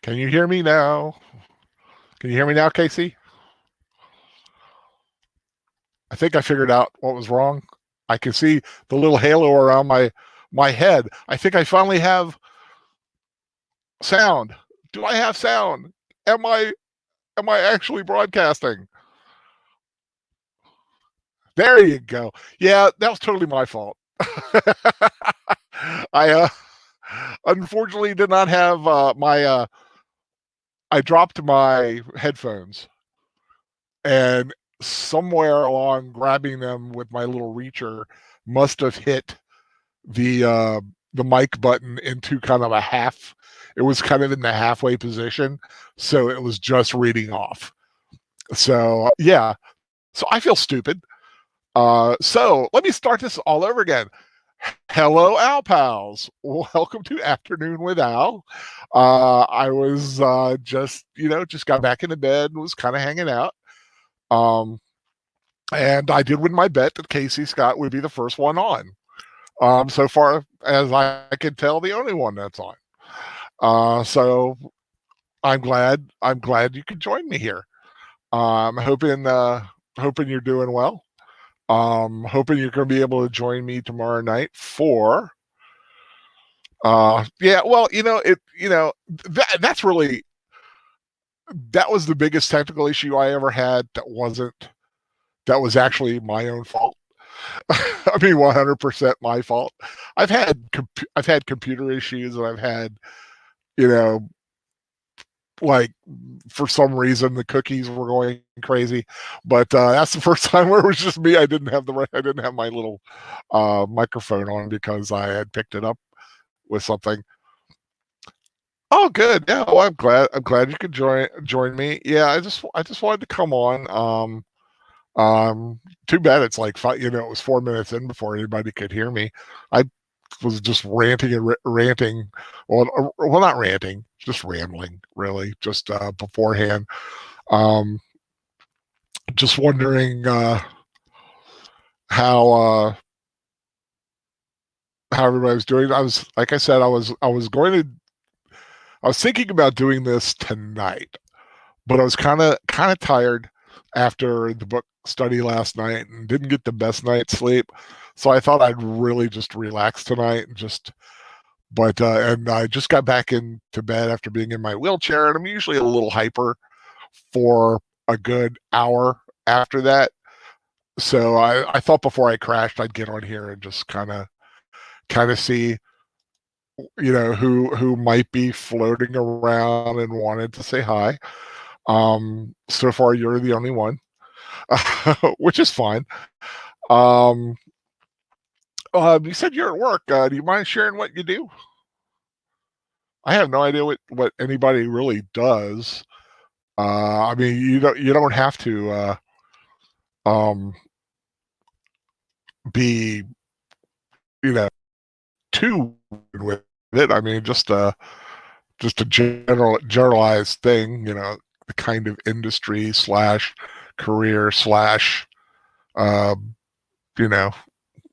Can you hear me now? Can you hear me now, Casey? I think I figured out what was wrong. I can see the little halo around my head. I think I finally have sound. Do I have sound? Am I actually broadcasting? There you go. Yeah, that was totally my fault. I unfortunately did not have my I dropped my headphones, and somewhere along grabbing them with my little reacher must have hit the mic button into kind of a half. It was kind of in the halfway position, so it was just reading off. So yeah, so I feel stupid. So let me start this all over again. Hello, Al pals. Welcome to Afternoon with Al. I was just got back into bed and was kind of hanging out. Um, and I did win my bet that Casey Scott would be the first one on. So far as I can tell, the only one that's on. So I'm glad you could join me here. Hoping you're doing well. Hoping you're going to be able to join me tomorrow night for yeah, well, that's really that was the biggest technical issue I ever had that was actually my own fault. I mean, 100% my fault. I've had computer issues, and I've had, you know, like, for some reason the cookies were going crazy, but that's the first time where it was just me. I didn't have my little microphone on because I had picked it up with something. Oh, good. Yeah, well, I'm glad you could join me. Yeah, I just wanted to come on. Too bad it's like it was 4 minutes in before anybody could hear me. I was just ranting and ranting. Well, not ranting, just rambling, really, just beforehand. Um, just wondering how uh, how everybody was doing. Like I said, I was thinking about doing this tonight, but I was kind of tired after the book study last night and didn't get the best night's sleep. So I thought I'd really just relax tonight and just but and I just got back into bed after being in my wheelchair, and I'm usually a little hyper for a good hour after that. So I thought before I crashed I'd get on here and just kind of see who might be floating around and wanted to say hi. So far you're the only one, which is fine. Um, you said you're at work. Do you mind sharing what you do? I have no idea what anybody really does. I mean, you don't have to um, be you know too with it. I mean, just a generalized thing. The kind of industry slash career slash um, you know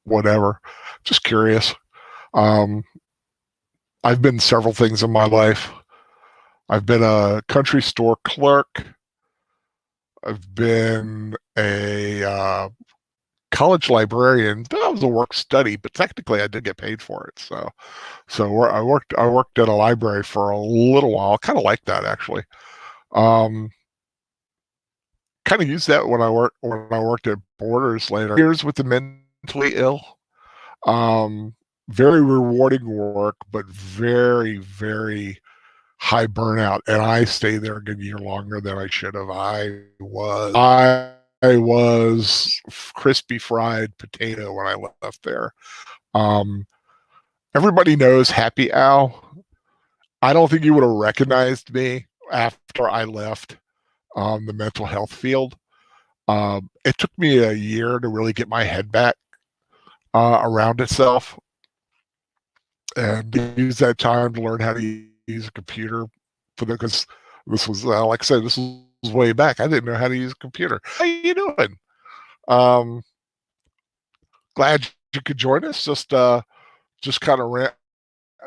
whatever. Just curious. Um, I've been several things in my life. I've been a country store clerk. I've been a college librarian. That was a work study, but technically I did get paid for it. I worked at a library for a little while. Kind of like that, actually. Um, kind of used that when I worked at Borders later. Years with the mentally ill. Um, very rewarding work, but very, very high burnout, and I stayed there a good year longer than I should have. I was crispy fried potato when I left there. Um, Everybody knows Happy Al. I don't think you would have recognized me after I left the mental health field. It took me a year to really get my head back around itself and use that time to learn how to use a computer because this was like I said, this was way back. I didn't know how to use a computer. How you doing? Um, Glad you could join us. Just kind of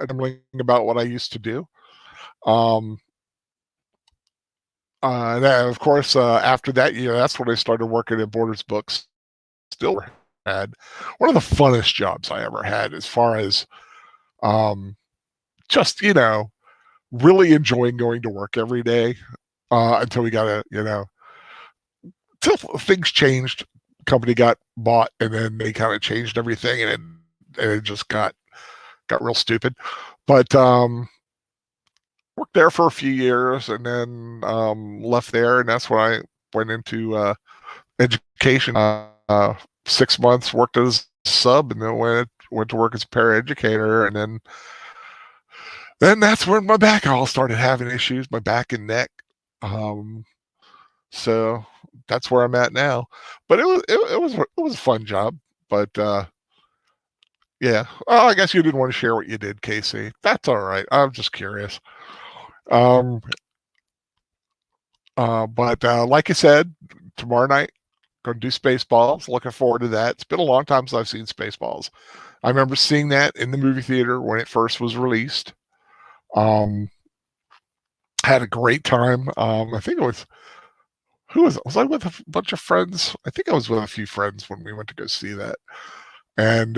rambling about what I used to do. Um, Then, of course, after that year, that's when I started working at Borders Books. Still had one of the funnest jobs I ever had, as far as um, just really enjoying going to work every day, until we got till things changed. Company got bought, and then they kind of changed everything, and it just got real stupid. But worked there for a few years, and then left there, and that's when I went into education. 6 months worked as a sub, and then went to work as a paraeducator, and then that's when my back all started having issues, my back and neck. Um, so that's where I'm at now. But it was a fun job. But yeah, well, I guess you didn't want to share what you did, Casey. That's all right. I'm just curious. Um, but like I said, tomorrow night going to do Spaceballs. Looking forward to that. It's been a long time since I've seen Spaceballs. I remember seeing that in the movie theater when it first was released. Um, had a great time. I think it was was I with a bunch of friends? I think I was with a few friends when we went to go see that, and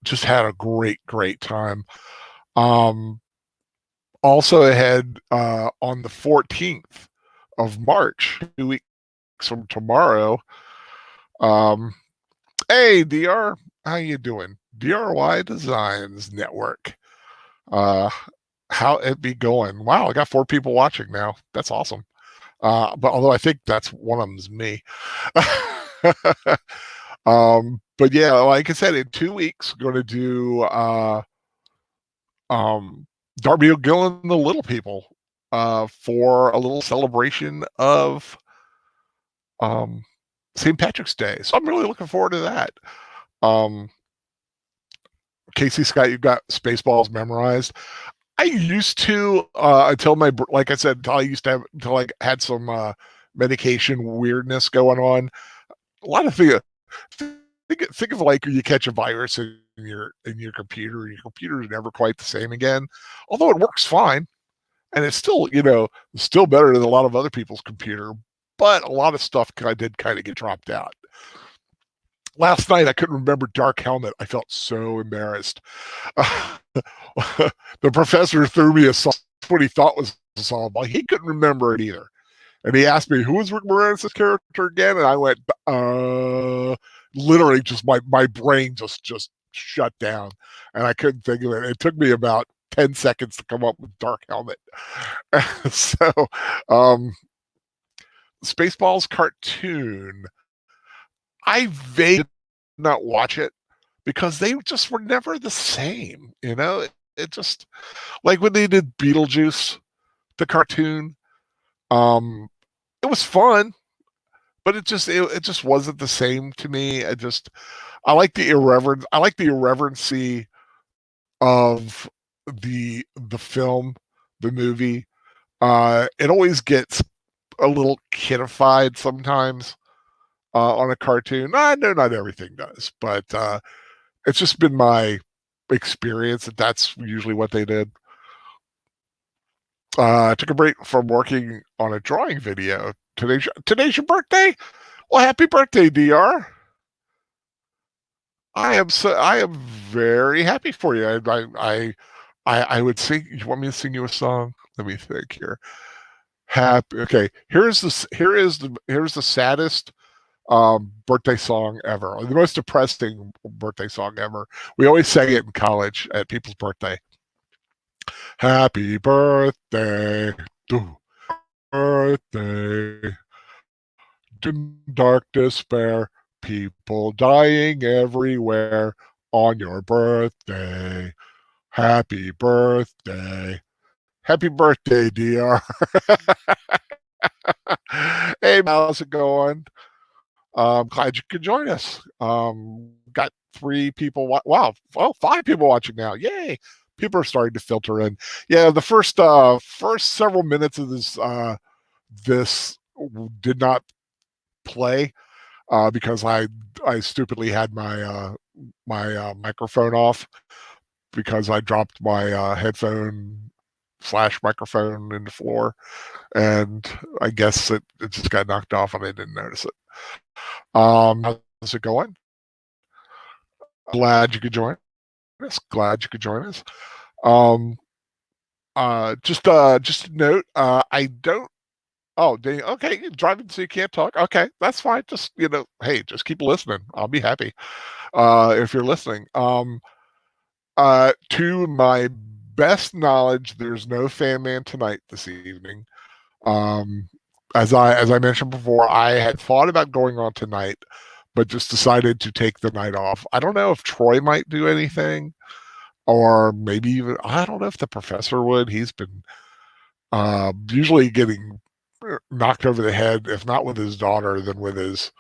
just had a great time. Um, Also, ahead on the 14th of March, 2 weeks from tomorrow. Um, hey, DR, how you doing? DRY Designs Network. Uh, how it be going? Wow, I got 4 people watching now. That's awesome. But although I think that's one of them's me. But yeah, like I said, in 2 weeks, going to do Darby O'Gill and the Little People for a little celebration of St. Patrick's Day. So I'm really looking forward to that. Casey Scott, you've got Spaceballs memorized. I used to until like I said, until I had some medication weirdness going on. A lot of things. Think of like you catch a virus in your computer, and your computer is never quite the same again. Although it works fine, and it's still still better than a lot of other people's computer. But a lot of stuff did kind of get dropped out. Last night I couldn't remember Dark Helmet. I felt so embarrassed. The professor threw me what he thought was a softball. He couldn't remember it either. And he asked me, who was Rick Moranis' character again? And I went, literally just my brain just shut down. And I couldn't think of it. It took me about 10 seconds to come up with Dark Helmet. So, Spaceballs cartoon, I vaguely did not watch it because they just were never the same. It just, like when they did Beetlejuice, the cartoon, it was fun, but it just wasn't the same to me. I like the irreverence. I like the irreverency of the film, the movie. It always gets a little kidified sometimes on a cartoon. I know not everything does, but it's just been my experience that's usually what they did. I took a break from working on a drawing video. Today's your birthday? Well, happy birthday, DR. I am very happy for you. I would sing. You want me to sing you a song? Let me think here. Happy. Okay. Here's the saddest birthday song ever, or the most depressing birthday song ever. We always sang it in college at people's birthday. Happy birthday to birthday. In dark despair, people dying everywhere on your birthday. Happy birthday. Happy birthday, DR. Hey, how's it going? Glad you could join us. Got 3 people. Wow. Oh, 5 people watching now. Yay. People are starting to filter in. Yeah, the first several minutes of this did not play because I stupidly had my microphone off because I dropped my headphone flash microphone in the floor, and I guess it just got knocked off and I didn't notice it. How's it going? Glad you could join us. Glad you could join us. Um, just a note. I don't. Oh, okay. You're driving, so you can't talk. Okay, that's fine. Just hey, just keep listening. I'll be happy if you're listening. To my best knowledge, there's no Fan Man tonight this evening. Um, as I mentioned before, I had thought about going on tonight, but just decided to take the night off. I don't know if Troy might do anything, or maybe even I don't know if the professor would. He's been usually getting knocked over the head, if not with his daughter, then with his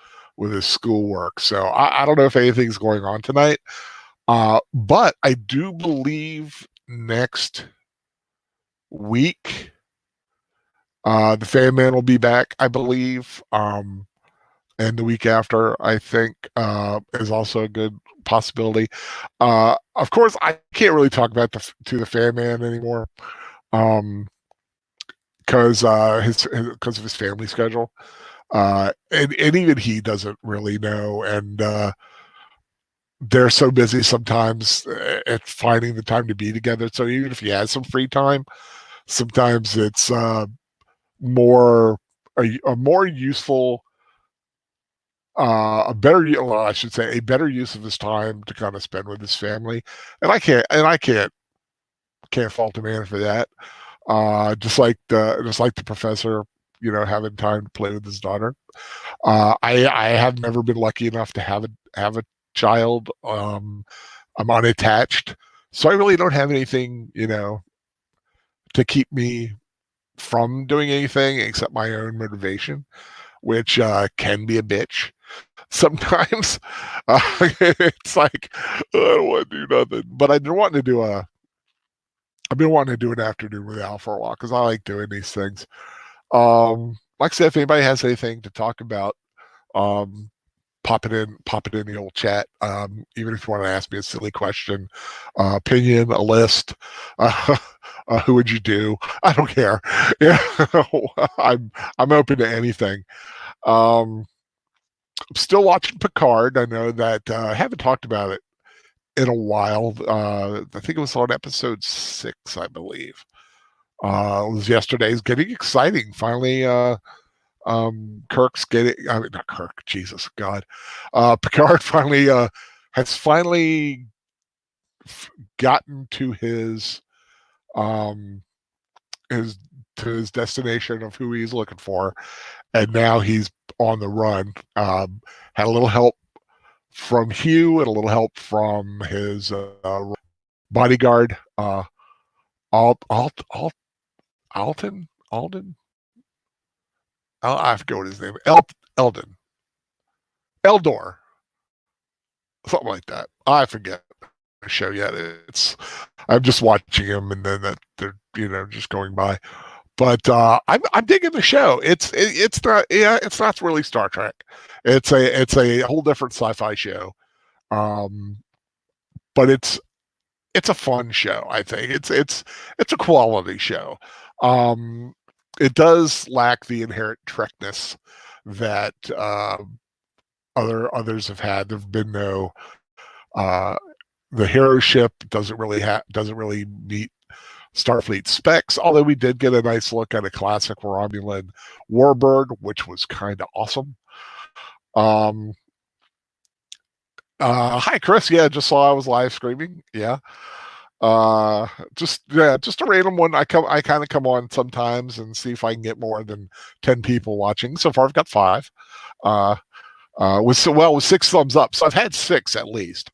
schoolwork. So I don't know if anything's going on tonight. But I do believe next week the Fan Man will be back, I believe. And the week after, I think, is also a good possibility. Of course, I can't really talk about the Fan Man anymore, because because of his family schedule, and even he doesn't really know, and they're so busy sometimes at finding the time to be together. So even if he has some free time, sometimes it's more a more useful, a better, well, I should say, a better use of his time to kind of spend with his family. And I can't fault a man for that. Just like the professor, having time to play with his daughter. I have never been lucky enough to have a child. I'm unattached, so I really don't have anything, to keep me from doing anything except my own motivation, which can be a bitch sometimes. It's like I don't want to do nothing, but I've been wanting to do an afternoon with Al for a while because I like doing these things. Like I said, if anybody has anything to talk about, um, pop it in the old chat. Even if you want to ask me a silly question, opinion, a list, uh, who would you do? I don't care. Yeah, I'm open to anything. I'm still watching Picard. I know that I haven't talked about it in a while. I think it was on episode 6, I believe. It was yesterday. It's getting exciting. Finally, Kirk's getting, I mean, not Kirk, Jesus God. Picard has finally gotten to um, his, his destination of who he's looking for. And now he's on the run. Had a little help from Hugh and a little help from his bodyguard, Alton, Alden. I forget what his name. Eldon, Eldor, something like that. I forget the show yet. I'm just watching him, and then that they're just going by. But I'm digging the show. It's not, yeah, it's not really Star Trek. It's a whole different sci-fi show. Um, but it's a fun show. I think it's a quality show. Um, it does lack the inherent Trekness that others have had. There've been no uh, the hero ship doesn't really meet Starfleet specs. Although we did get a nice look at a classic Romulan warbird, which was kind of awesome. Hi Chris. Yeah, just saw I was live streaming. Yeah. Just a random one. I kind of come on sometimes and see if I can get more than 10 people watching. So far I've got 5. With 6 thumbs up. So I've had 6 at least.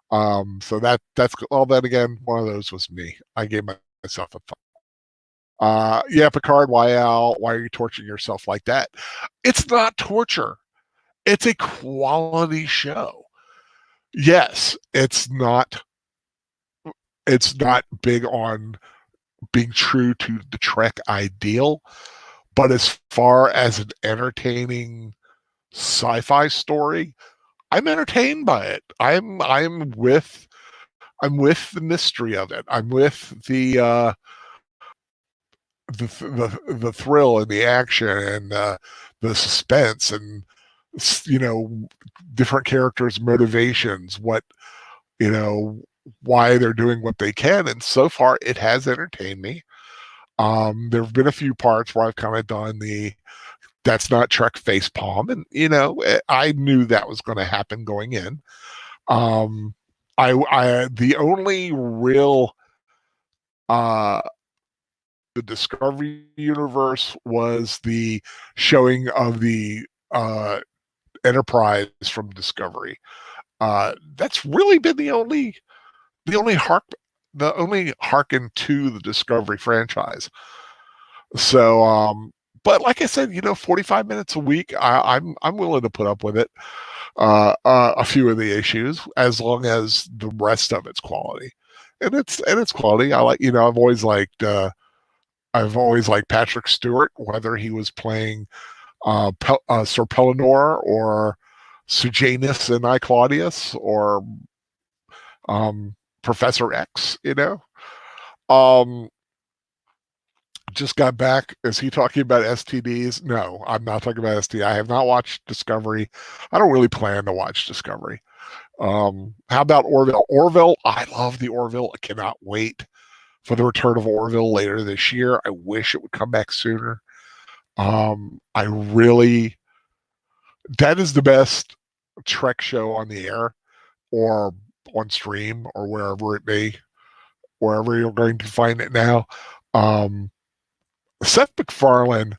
So that's well, then again, one of those was me. I gave myself a thumb. Yeah, Picard, why are you torturing yourself like that? It's not torture. It's a quality show. Yes, it's not big on being true to the Trek ideal, but as far as an entertaining sci-fi story, I'm entertained by it. I'm with the mystery of it. I'm with the the thrill and the action and the suspense and different characters' motivations, what why they're doing what they can, and so far it has entertained me. There have been a few parts where I've kind of done the that's not Trek face palm, and I knew that was going to happen going in. I the only real the Discovery universe was the showing of the Enterprise from Discovery. That's really been the only harken to the Discovery franchise. So, but like I said, 45 minutes a week, I'm willing to put up with it. A few of the issues, as long as the rest of it's quality, and it's quality. I've always liked Patrick Stewart, whether he was playing Sir Pellinor or Sejanus and I Claudius or Professor X. Just got back. Is he talking about STDs? No, I'm not talking about STD. I have not watched Discovery. I don't really plan to watch Discovery. How about Orville? Orville, I love the Orville. I cannot wait for the return of Orville later this year. I wish it would come back sooner. That is the best Trek show on the air or on stream or wherever you're going to find it now. Seth MacFarlane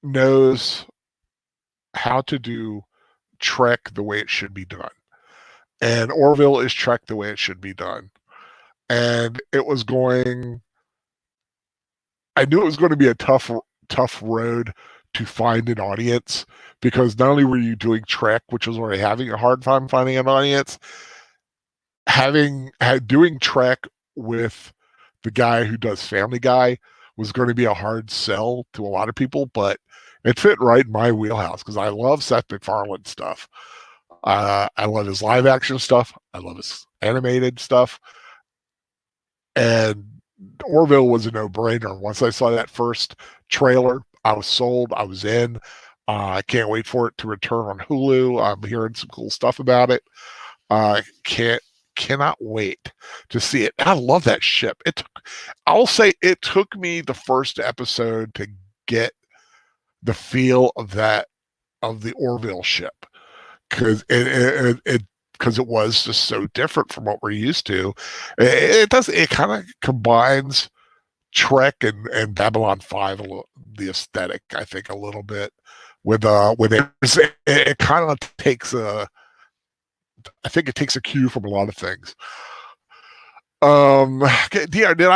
knows how to do Trek the way it should be done. And Orville is Trek the way it should be done. And I knew it was going to be a tough road to find an audience, because not only were you doing Trek, which was already having a hard time finding an audience, doing Trek with the guy who does Family Guy was going to be a hard sell to a lot of people, but it fit right in my wheelhouse because I love Seth MacFarlane stuff. I love his live action stuff. I love his animated stuff. And Orville was a no-brainer. Once I saw that first trailer, I was sold. I was in. I can't wait for it to return on Hulu. I'm hearing some cool stuff about it. Cannot wait to see it. I love that ship. I'll say it took me the first episode to get the feel of the Orville ship, because it was just so different from what we're used to. It kind of combines Trek and Babylon 5 the aesthetic, I think, a little bit with it kind of takes I think it takes a cue from a lot of things. Yeah, did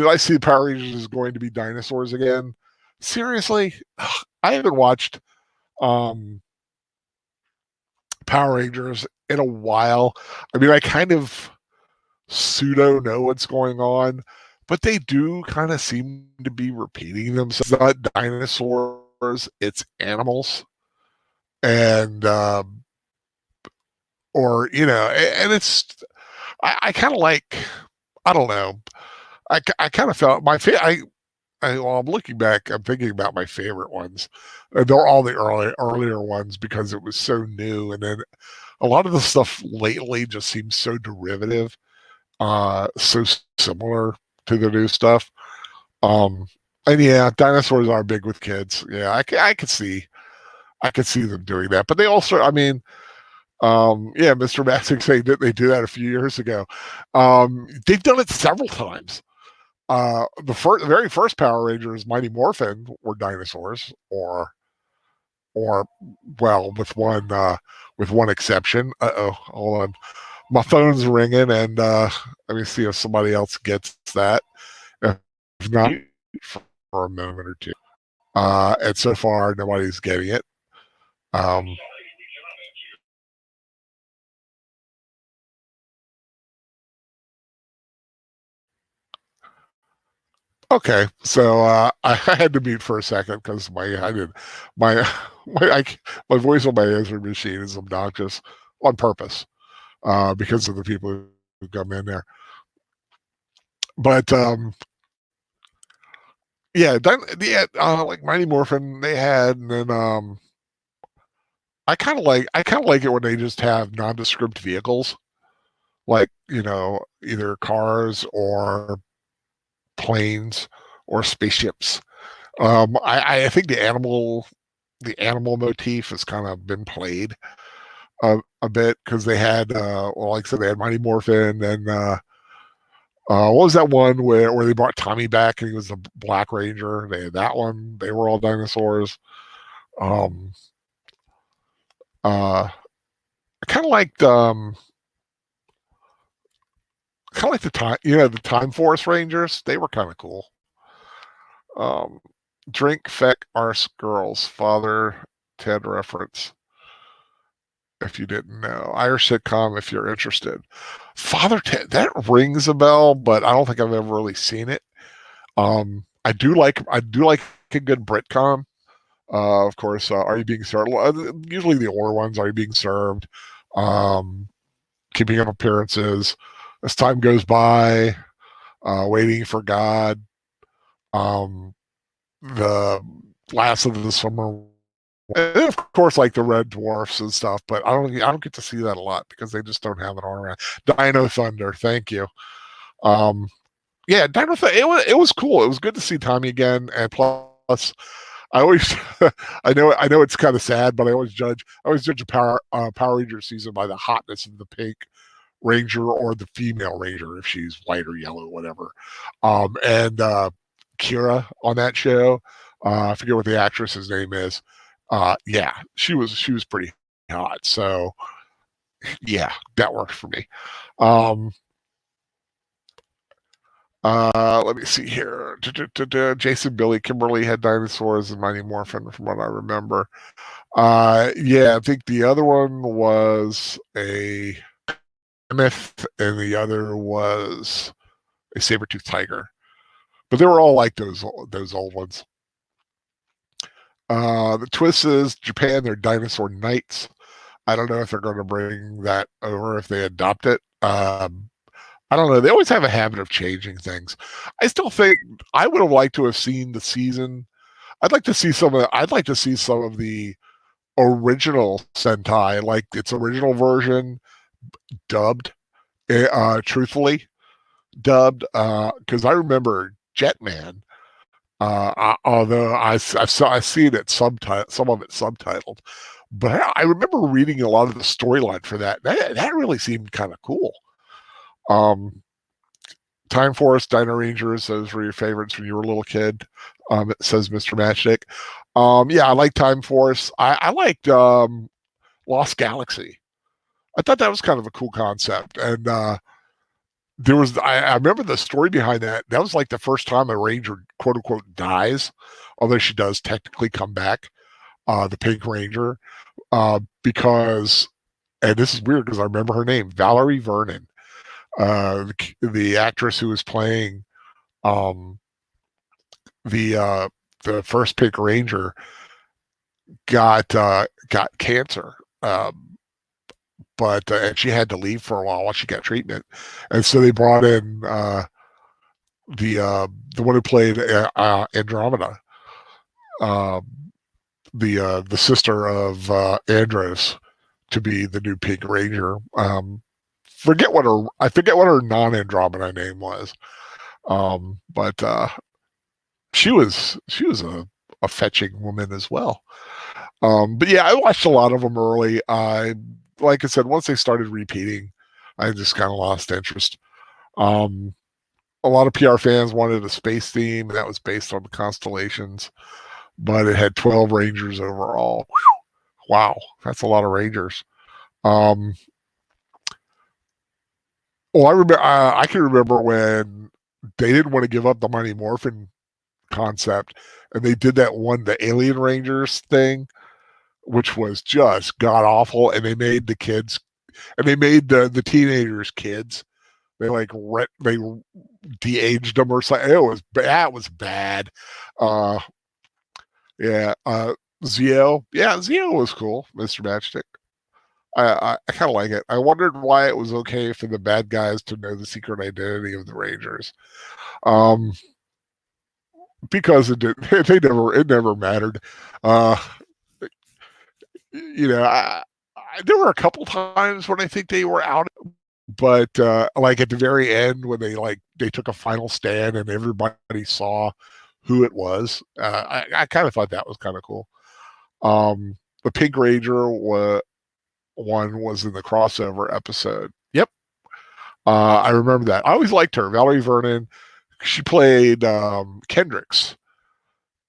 I see Power Rangers is going to be dinosaurs again? Seriously, I haven't watched Power Rangers in a while. I mean, I kind of pseudo know what's going on, but they do kind of seem to be repeating themselves. It's not dinosaurs, it's animals, and and it's I kind of like, I don't know. I kind of felt I'm looking back, I'm thinking about my favorite ones. They're all the earlier ones because it was so new, and then a lot of the stuff lately just seems so derivative, so similar to the new stuff. And yeah, dinosaurs are big with kids. Yeah, I could see them doing that, but they also, I mean, yeah, Mr. Massick saying that they did that a few years ago. They've done it several times. The very first Power Rangers, Mighty Morphin, were dinosaurs, or well, with one exception. Hold on, my phone's ringing, and let me see if somebody else gets that. If not, for a moment or two. And so far, nobody's getting it. Okay, so I had to mute for a second because my my voice on my answering machine is obnoxious on purpose, because of the people who come in there. But Yeah, like Mighty Morphin they had, and then I kind of like it when they just have nondescript vehicles, like either cars or planes or spaceships. I think the animal motif has kind of been played a bit because they had well, like I said, they had Mighty Morphin and what was that one where they brought Tommy back and he was the Black Ranger? They had that one. They were all dinosaurs. Um, I kind of like the the Time Force Rangers. They were kind of cool. Um, Drink Feck Arse Girls, Father Ted reference. If you didn't know, Irish sitcom. If you're interested, Father Ted, that rings a bell, but I don't think I've ever really seen it. I do like a good Britcom. Of course, Are You Being Served? Usually the older ones, Are You Being Served? Um, Keeping Up Appearances. As Time Goes By, Waiting for God, um, the Last of the Summer, and of course, like the Red Dwarfs and stuff. But I don't get to see that a lot because they just don't have it on around. Dino Thunder, thank you. Um, yeah, Dino Thunder. It was cool. It was good to see Tommy again, and plus, I always, I know it's kind of sad, but I always judge a Power Ranger season by the hotness of the pink Ranger or the female Ranger if she's white or yellow, whatever. And Kira on that show, I forget what the actress's name is. Yeah, she was pretty hot. So yeah, that worked for me. Um, Let me see here. Jason Billy Kimberly had dinosaurs and Mighty Morphin, from what I remember. Yeah, I think the other one was a mammoth, and the other was a saber-toothed tiger. But they were all like those old ones. The twist is Japan, they're dinosaur knights. I don't know if they're going to bring that over if they adopt it. I don't know. They always have a habit of changing things. I still think I would have liked to have seen the season. I'd like to see some of the original Sentai, like its original version, dubbed. Truthfully, dubbed. Because I remember Jetman. Although I see it subtitle, some of it subtitled, but I remember reading a lot of the storyline for that. That really seemed kind of cool. Um, Time Force, Dino Rangers, those were your favorites when you were a little kid. It says Mr. Matchstick. Yeah, I like Time Force. I liked Lost Galaxy. I thought that was kind of a cool concept, and I remember the story behind that. That was like the first time a ranger, quote unquote, dies, although she does technically come back, the Pink Ranger, because, and this is weird because I remember her name, Valerie Vernon, the actress who was playing um, the the first Pink Ranger got cancer. But and she had to leave for a while she got treatment, and so they brought in the one who played Andromeda, uh, the sister of Andros, to be the new Pink Ranger. I forget what her non-Andromeda name was, but she was a fetching woman as well. But yeah, I watched a lot of them early. Like I said, once they started repeating, I just kind of lost interest. Um, a lot of PR fans wanted a space theme that was based on the constellations, but it had 12 Rangers overall. Whew, wow, that's a lot of Rangers. Um, well, I can remember when they didn't want to give up the Mighty Morphin concept, and they did that one, the Alien Rangers thing, which was just god awful. And they made the kids, and they made the teenagers kids. They they de-aged them or something. It was bad. Uh, yeah. Zio. Yeah, Zio was cool, Mr. Matchstick. I kind of like it. I wondered why it was okay for the bad guys to know the secret identity of the Rangers. Um, because it never mattered. Uh, there were a couple times when I think they were out, but like at the very end when they took a final stand and everybody saw who it was. I kind of thought that was kind of cool. The Pink Ranger one was in the crossover episode. Yep. I remember that. I always liked her, Valerie Vernon. She played Kendricks,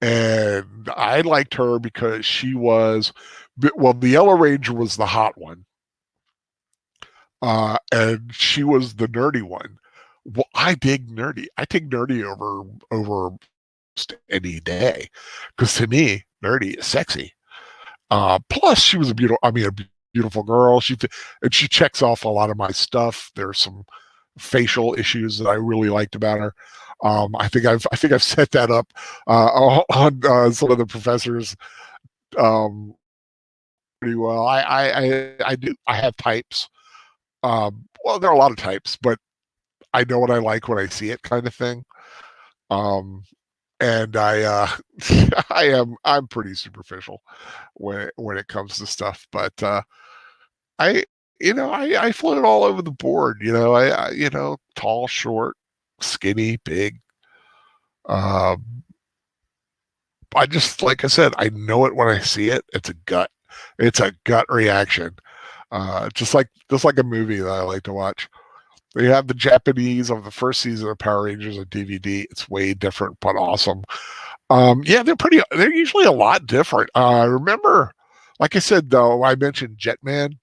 and I liked her because she was, well, the Yellow Ranger was the hot one, and she was the nerdy one. Well, I dig nerdy. I take nerdy over any day, because to me, nerdy is sexy. Plus, she was a beautiful girl. And she checks off a lot of my stuff. There's some facial issues that I really liked about her. I think I've set that up on some of the professors pretty well. I do. I have types. Well, there are a lot of types, but I know what I like when I see it, kind of thing. Um, and I'm pretty superficial when it comes to stuff, but I I float all over the board. Tall, short, skinny, big. Um, I just, like I said, I know it when I see it. It's a gut reaction. Just like a movie that I like to watch. They have the Japanese of the first season of Power Rangers on DVD. It's way different, but awesome. Yeah, they're usually a lot different. I remember, like I said, though, I mentioned Jetman,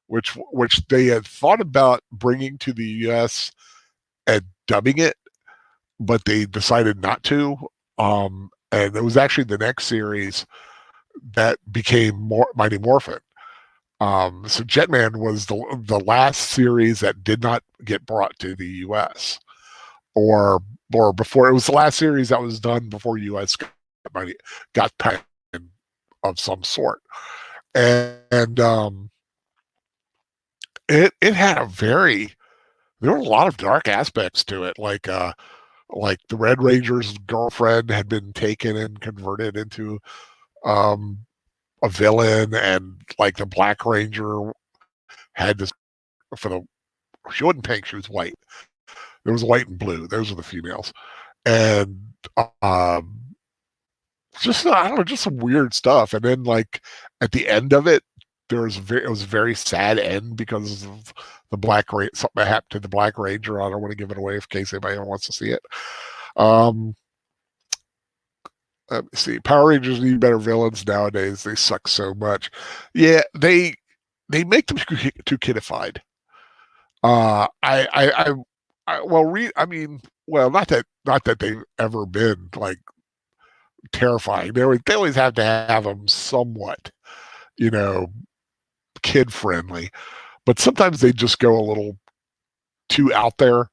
which they had thought about bringing to the US and dubbing it, but they decided not to. And it was actually the next series that became Mighty Morphin. So Jetman was the last series that did not get brought to the U.S. or before. It was the last series that was done before U.S. got patent of some sort, and it had there were a lot of dark aspects to it, like the Red Ranger's girlfriend had been taken and converted into um, a villain, and like the Black Ranger had this for the she wasn't pink, she was white. There was white and blue. Those were the females, and um, just I don't know, just some weird stuff. And then like at the end of it, it was a very sad end because of the something that happened to the Black Ranger. I don't want to give it away in case anybody wants to see it. Um, Let me see. Power Rangers need better villains nowadays. They suck so much. Yeah, they make them too kidified. Well, I mean, well, not that they've ever been like terrifying. They always have to have them somewhat, you know, kid friendly, but sometimes they just go a little too out there.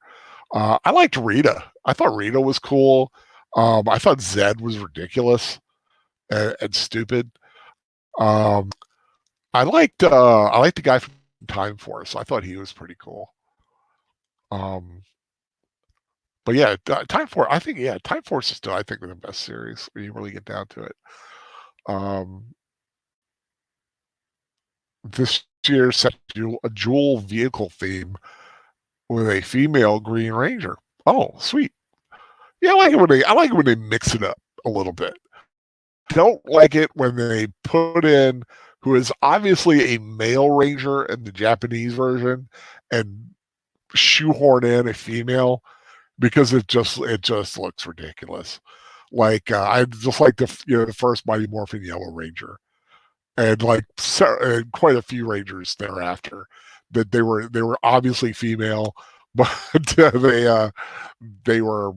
I liked Rita. I thought Rita was cool. I thought Zed was ridiculous and stupid. Um, I liked the guy from Time Force. I thought he was pretty cool. Um, but yeah, Time Force. I think Time Force is still I think the best series when you really get down to it. Um, this year set a dual vehicle theme with a female Green Ranger. Oh, sweet. Yeah, I like it when they mix it up a little bit. Don't like it when they put in who is obviously a male ranger in the Japanese version and shoehorn in a female because it just looks ridiculous. Like I just like the first Mighty Morphin Yellow Ranger and and quite a few Rangers thereafter that they were obviously female, but they were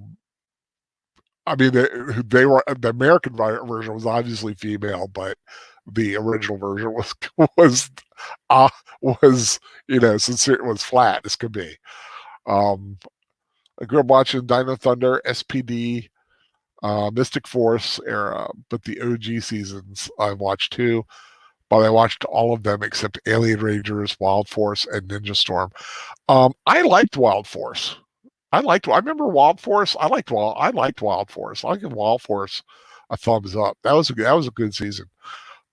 I mean, they were the American version was obviously female, but the original version was uh, was sincere, it was flat as could be. Um, I grew up watching Dino Thunder, SPD, Mystic Force era, but the OG seasons I watched too. But I watched all of them except Alien Rangers, Wild Force, and Ninja Storm. I liked Wild Force. I remember Wild Force. I liked Wild Force. I give Wild Force a thumbs up. That was a good season.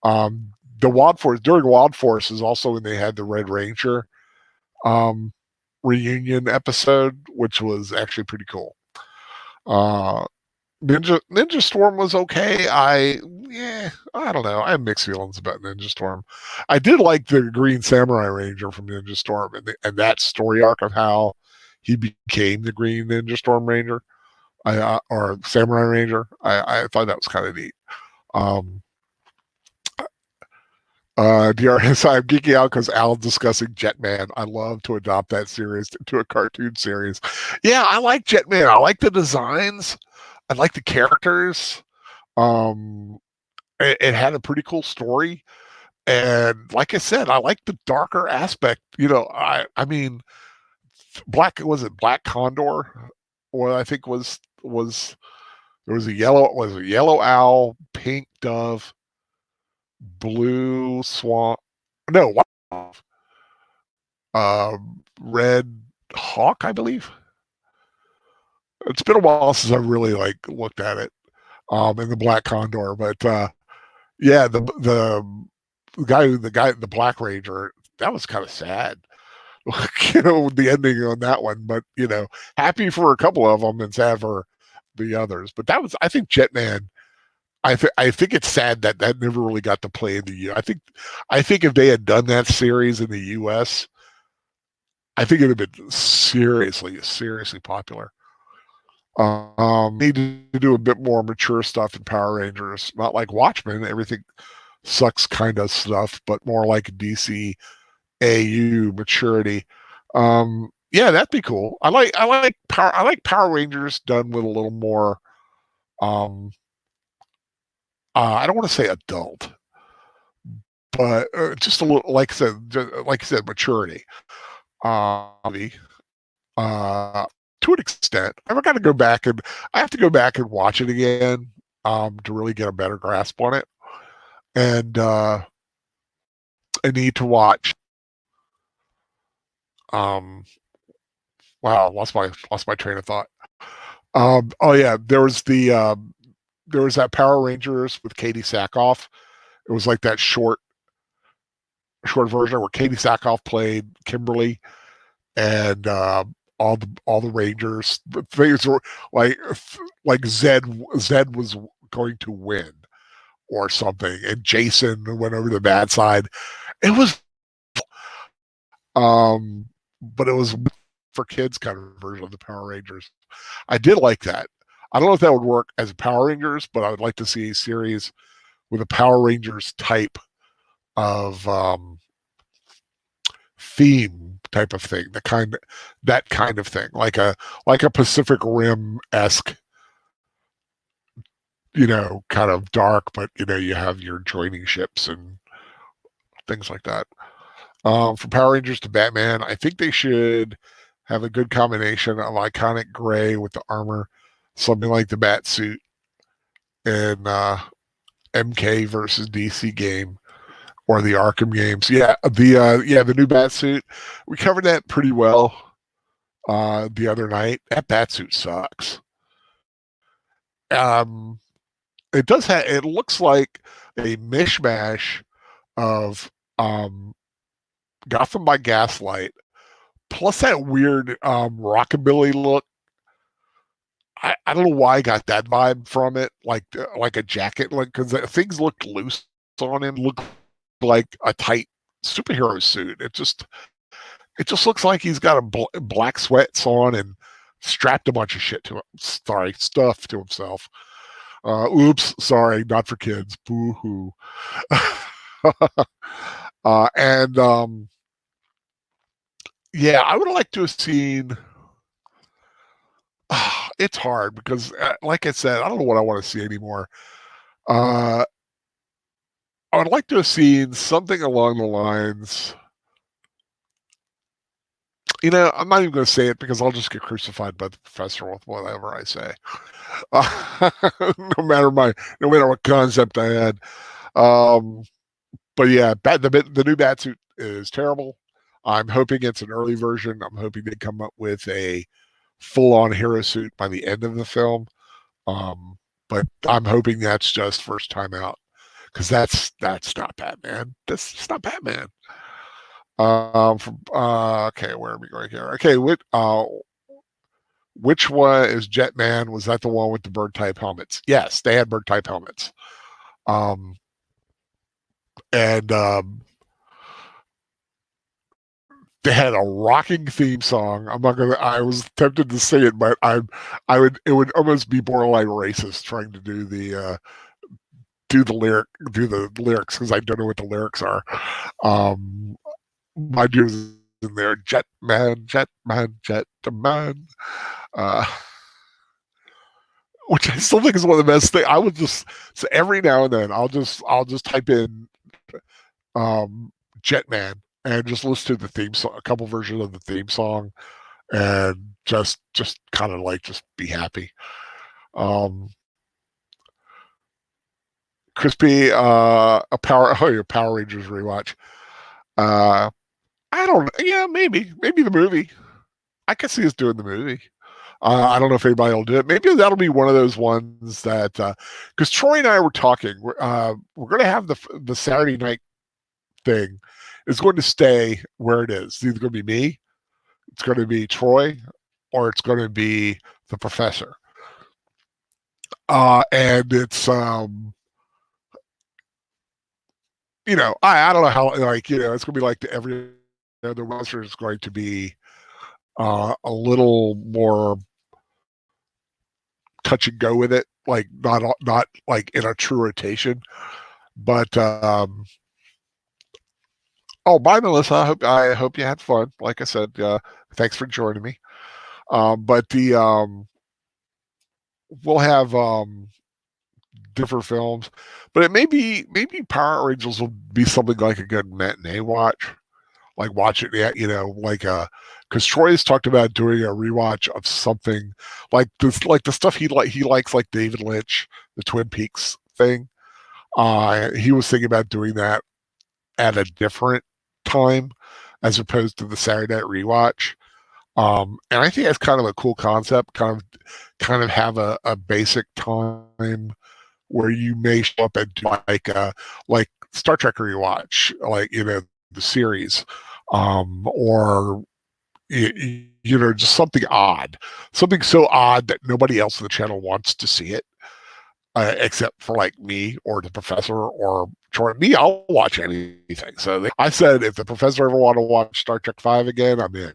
The Wild Force during Wild Force is also when they had the Red Ranger um, reunion episode, which was actually pretty cool. Uh, Ninja Storm was okay. I don't know. I have mixed feelings about Ninja Storm. I did like the Green Samurai Ranger from Ninja Storm and that story arc of how he became the Green Ninja Storm Ranger, or Samurai Ranger. I thought that was kind of neat. Um, DRS, I'm geeking out because Al's discussing Jetman. I love to adopt that series to a cartoon series. Yeah, I like Jetman. I like the designs. I like the characters. Um, it had a pretty cool story, and like I said, I like the darker aspect. I mean, Black Condor? What I think was there was a yellow owl, pink dove, blue swan. No, white, red hawk, I believe. It's been a while since I really looked at it. And the Black Condor, but yeah, the Black Ranger, that was kind of sad. The ending on that one, but happy for a couple of them and sad for the others. But I think Jetman. I think it's sad that that never really got to play in the U. I think if they had done that series in the U.S., I think it would have been seriously popular. Need to do a bit more mature stuff in Power Rangers, not like Watchmen, everything sucks kind of stuff, but more like DC AU maturity. Yeah, that'd be cool. I like Power Rangers done with a little more. Um, I don't want to say adult, but just a little, like I said, maturity. Maybe, to an extent. I've got to go back and I have to go back and watch it again to really get a better grasp on it. And I need to watch. Um, wow, lost my train of thought. Oh yeah, there was that Power Rangers with Katie Sackhoff. It was like that short version where Katie Sackhoff played Kimberly, and all the Rangers. Things were like Zed was going to win or something, and Jason went over the bad side. It was, but it was for kids kind of version of the Power Rangers. I did like that. I don't know if that would work as Power Rangers, but I would like to see a series with a Power Rangers type of theme type of thing, that kind of thing, like a Pacific Rim esque, kind of dark, but you have your joining ships and things like that. From Power Rangers to Batman, I think they should have a good combination of iconic gray with the armor, something like the bat suit in MK versus DC game or the Arkham games. Yeah, the new bat suit. We covered that pretty well the other night. That bat suit sucks. Um, it looks like a mishmash of Gotham by Gaslight plus that weird rockabilly look. I don't know why I got that vibe from it, like a jacket, like because things looked loose on him, looked like a tight superhero suit. It just looks like he's got black sweats on and strapped a bunch of shit to him. Sorry, stuff to himself. Oops, sorry, not for kids. Boo hoo. And yeah, I would have liked to have seen. It's hard because, like I said, I don't know what I want to see anymore. I would like to have seen something along the lines. I'm not even going to say it because I'll just get crucified by the professor with whatever I say. No matter what concept I had. But yeah, the new Batsuit is terrible. I'm hoping it's an early version. I'm hoping they come up with a full-on hero suit by the end of the film. But I'm hoping that's just first time out, because that's not Batman. That's just not Batman. Okay, where are we going here? Okay, which one is Jetman? Was that the one with the bird type helmets? Yes, they had bird type helmets. And they had a rocking theme song. I'm not gonna. I was tempted to sing it, but I would. It would almost be borderline racist trying to do the lyrics, because I don't know what the lyrics are. My dude's in there, Jetman, Jetman, Jetman, uh, which I still think is one of the best things. I would just, so every now and then I'll just type in Jetman and just listen to the theme song, a couple versions of the theme song, and just kind of like just be happy. Crispy, a Power Rangers rewatch. I don't. Yeah, maybe the movie. I could see us doing the movie. I don't know if anybody will do it. Maybe that'll be one of those ones that, because Troy and I were talking, we're going to have the Saturday night thing is going to stay where it is. It's either going to be me, it's going to be Troy, or it's going to be the professor. And it's I don't know how, like, it's going to be like every other monster is going to be a little more touch and go with it, like not like in a true rotation. But bye, Melissa. I hope you had fun. Like I said, thanks for joining me. But we'll have different films, but it maybe Power Rangers will be something like a good matinee watch. Like watch it, yeah, because Troy's talked about doing a rewatch of something like this, like the stuff he likes, like David Lynch, the Twin Peaks thing. He was thinking about doing that at a different time as opposed to the Saturday night rewatch. And I think that's kind of a cool concept. Kind of have a basic time where you may show up and do like Star Trek rewatch, like the series, or just something odd, something so odd that nobody else on the channel wants to see it, except for like me or the professor or Troy. Me, I'll watch anything. So I said, if the professor ever want to watch Star Trek 5 again, I'm in.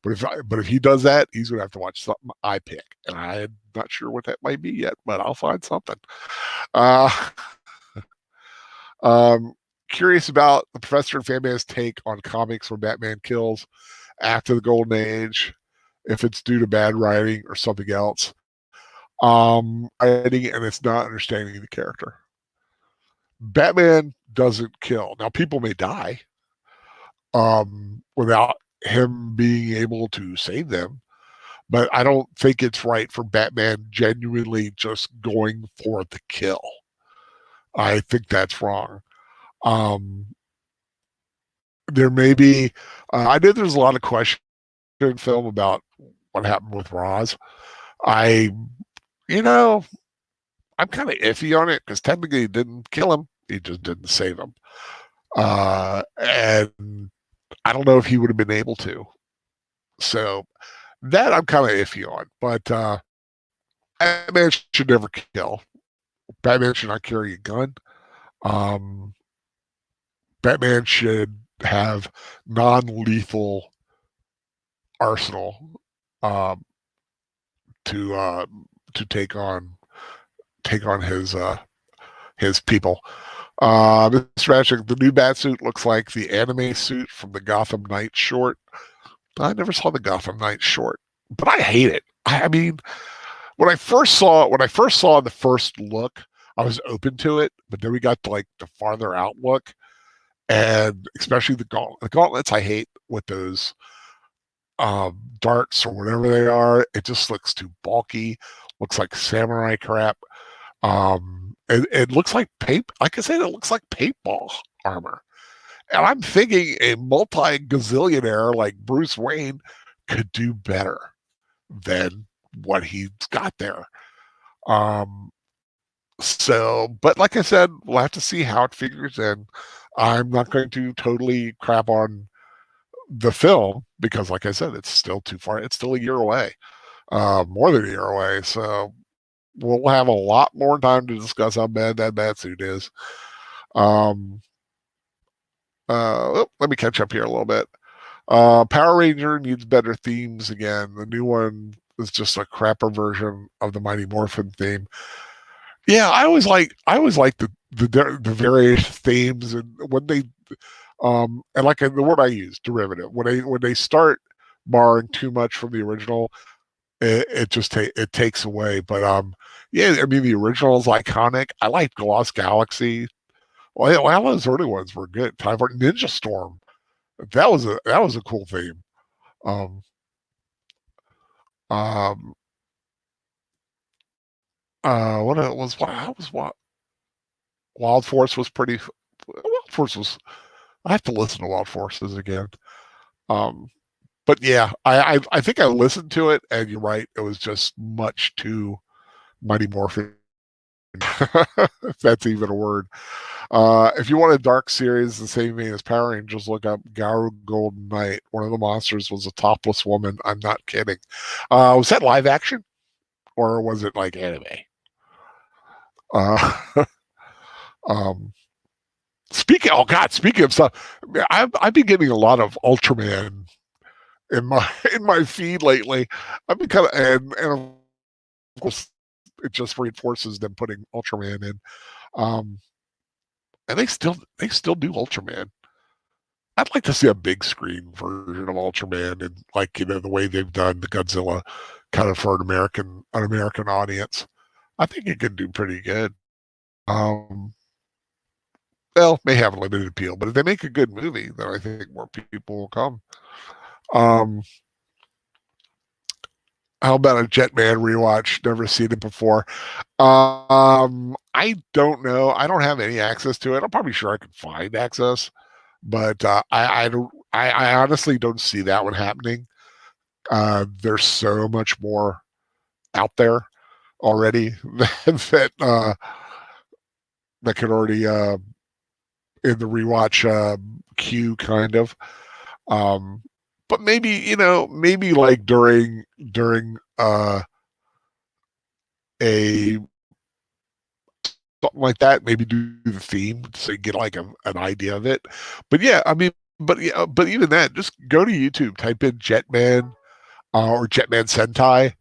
But if he does that, he's gonna have to watch something I pick, and I'm not sure what that might be yet, but I'll find something. Curious about the professor and Fanman's take on comics where Batman kills after the Golden Age, if it's due to bad writing or something else. Writing, and it's not understanding the character. Batman doesn't kill. Now, people may die without him being able to save them, but I don't think it's right for Batman genuinely just going for the kill. I think that's wrong. There may be, I know there's a lot of question in film about what happened with Roz. I'm kind of iffy on it, because technically he didn't kill him, he just didn't save him. And I don't know if he would have been able to. So that I'm kind of iffy on. But Batman should never kill. Batman should not carry a gun. Batman should have non-lethal arsenal to take on his people. Mr. Ratchet, the new Batsuit looks like the anime suit from the Gotham Knights short. I never saw the Gotham Knights short, but I hate it. I mean, when I first saw the first look, I was open to it, but then we got to like the farther out look, and especially the gauntlets I hate with those darts or whatever they are. It just looks too bulky, looks like samurai crap. It looks like like I said, it looks like paintball armor. And I'm thinking a multi-gazillionaire like Bruce Wayne could do better. than what he's got there. So, but like I said, we'll have to see how it figures in. I'm not going to totally crap on the film because, like I said, it's still too far. It's still a year away, more than a year away. So we'll have a lot more time to discuss how bad that Batsuit is. Let me catch up here a little bit. Power Ranger needs better themes again. The new one is just a crapper version of the Mighty Morphin theme. Yeah, I always like the various themes, and when they and like the word I use, derivative, when they start borrowing too much from the original, it just it takes away. But yeah, I mean the original is iconic. I like Lost Galaxy. Well, yeah, well, those early ones were good. Time for Ninja Storm. That was a cool theme. Um, um, what it was what Wild Force was pretty. Wild Force was. I have to listen to Wild Forces again. Um, but yeah, I think I listened to it, and you're right. It was just much too Mighty Morphin. If that's even a word. If you want a dark series the same vein as Power Rangers, look up Garu Golden Knight. One of the monsters was a topless woman. I'm not kidding. Was that live action or was it like anime? Uh, um, speaking of stuff, I've been getting a lot of Ultraman in my in my feed lately. I've been kind of and of course it just reinforces them putting Ultraman in. Um, and they still do Ultraman. I'd like to see a big screen version of Ultraman and like the way they've done the Godzilla kind of for an American audience. I think it could do pretty good. Um, well, may have limited appeal, but if they make a good movie, then I think more people will come. Um, how about a Jetman rewatch? Never seen it before. I don't know. I don't have any access to it. I'm probably sure I could find access, but I don't. I honestly don't see that one happening. There's so much more out there already that could already in the rewatch queue, kind of. Um, but maybe maybe like during a something like that, maybe do the theme so you get like an idea of it. But yeah, I mean, but yeah, but even that, just go to YouTube, type in Jetman or Jetman Sentai,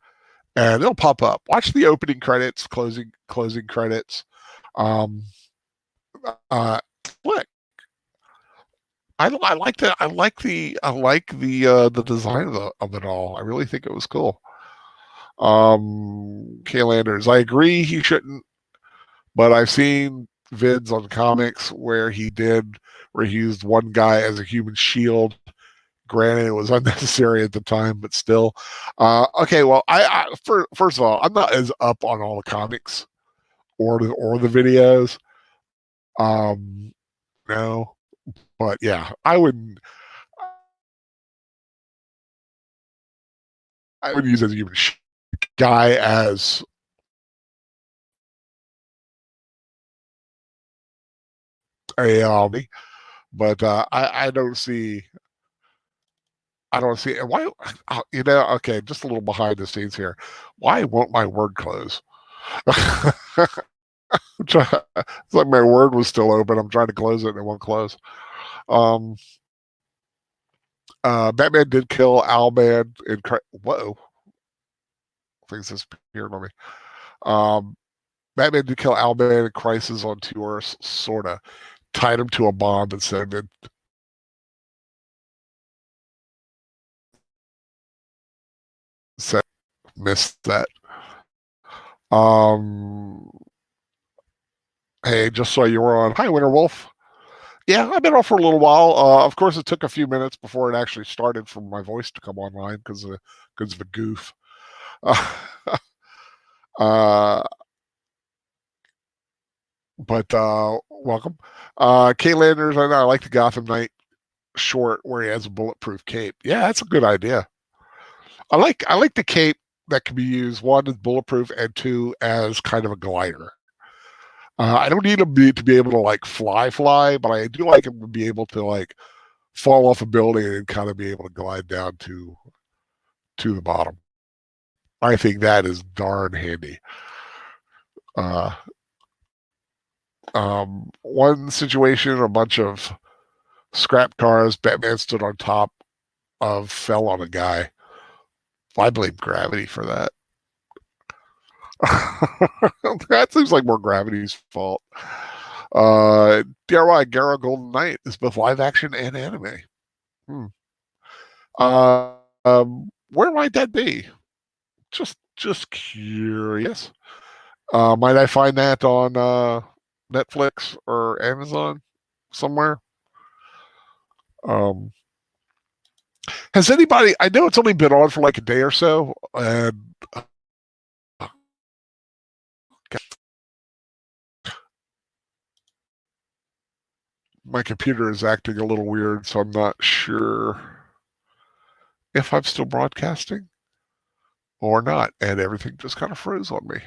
and it'll pop up. Watch the opening credits, closing credits. Um, Look, I like that. I like the design of it all. I really think it was cool. Kay Landers, I agree he shouldn't, but I've seen vids on comics where he used one guy as a human shield. Granted, it was unnecessary at the time, but still. Okay, well, first of all, I'm not as up on all the comics or the videos. Um, no, but yeah, I would use as a human guy as a but I don't see why. Okay, just a little behind the scenes here. Why won't my word close? It's like my word was still open. I'm trying to close it and it won't close. Um, Batman did kill Owlman in whoa, things disappeared on me. Um, Batman did kill Owlman in Crisis on 2 Earths, sorta. Tied him to a bomb and said missed that. Um, hey, just saw you were on. Hi, Winter Wolf. Yeah, I've been off for a little while. Of course, it took a few minutes before it actually started for my voice to come online because of a goof. Uh, but welcome. Kay Landers, I know I like the Gotham Knight short where he has a bulletproof cape. Yeah, that's a good idea. I like the cape that can be used, one as bulletproof and two as kind of a glider. I don't need them to be able to like fly, but I do like them to be able to like fall off a building and kind of be able to glide down to the bottom. I think that is darn handy. Uh, one situation, a bunch of scrap cars, Batman stood on top of, fell on a guy. I blame gravity for that. That seems like more gravity's fault. DIY Garo Golden Knight is both live action and anime. Hmm. Where might that be? Just curious. Might I find that on Netflix or Amazon somewhere? Um, has anybody? I know it's only been on for like a day or so, and my computer is acting a little weird, so I'm not sure if I'm still broadcasting or not, and everything just kind of froze on me.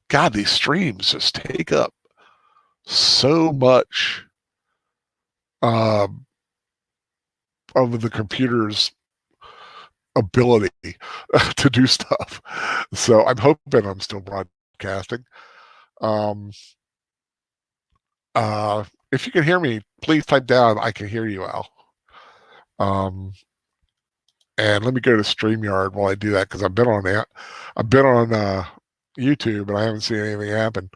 God, these streams just take up so much of the computer's ability to do stuff. So I'm hoping I'm still broadcasting. Um, if you can hear me, please type down I can hear you, Al. And let me go to StreamYard while I do that because I've been on YouTube and I haven't seen anything happen.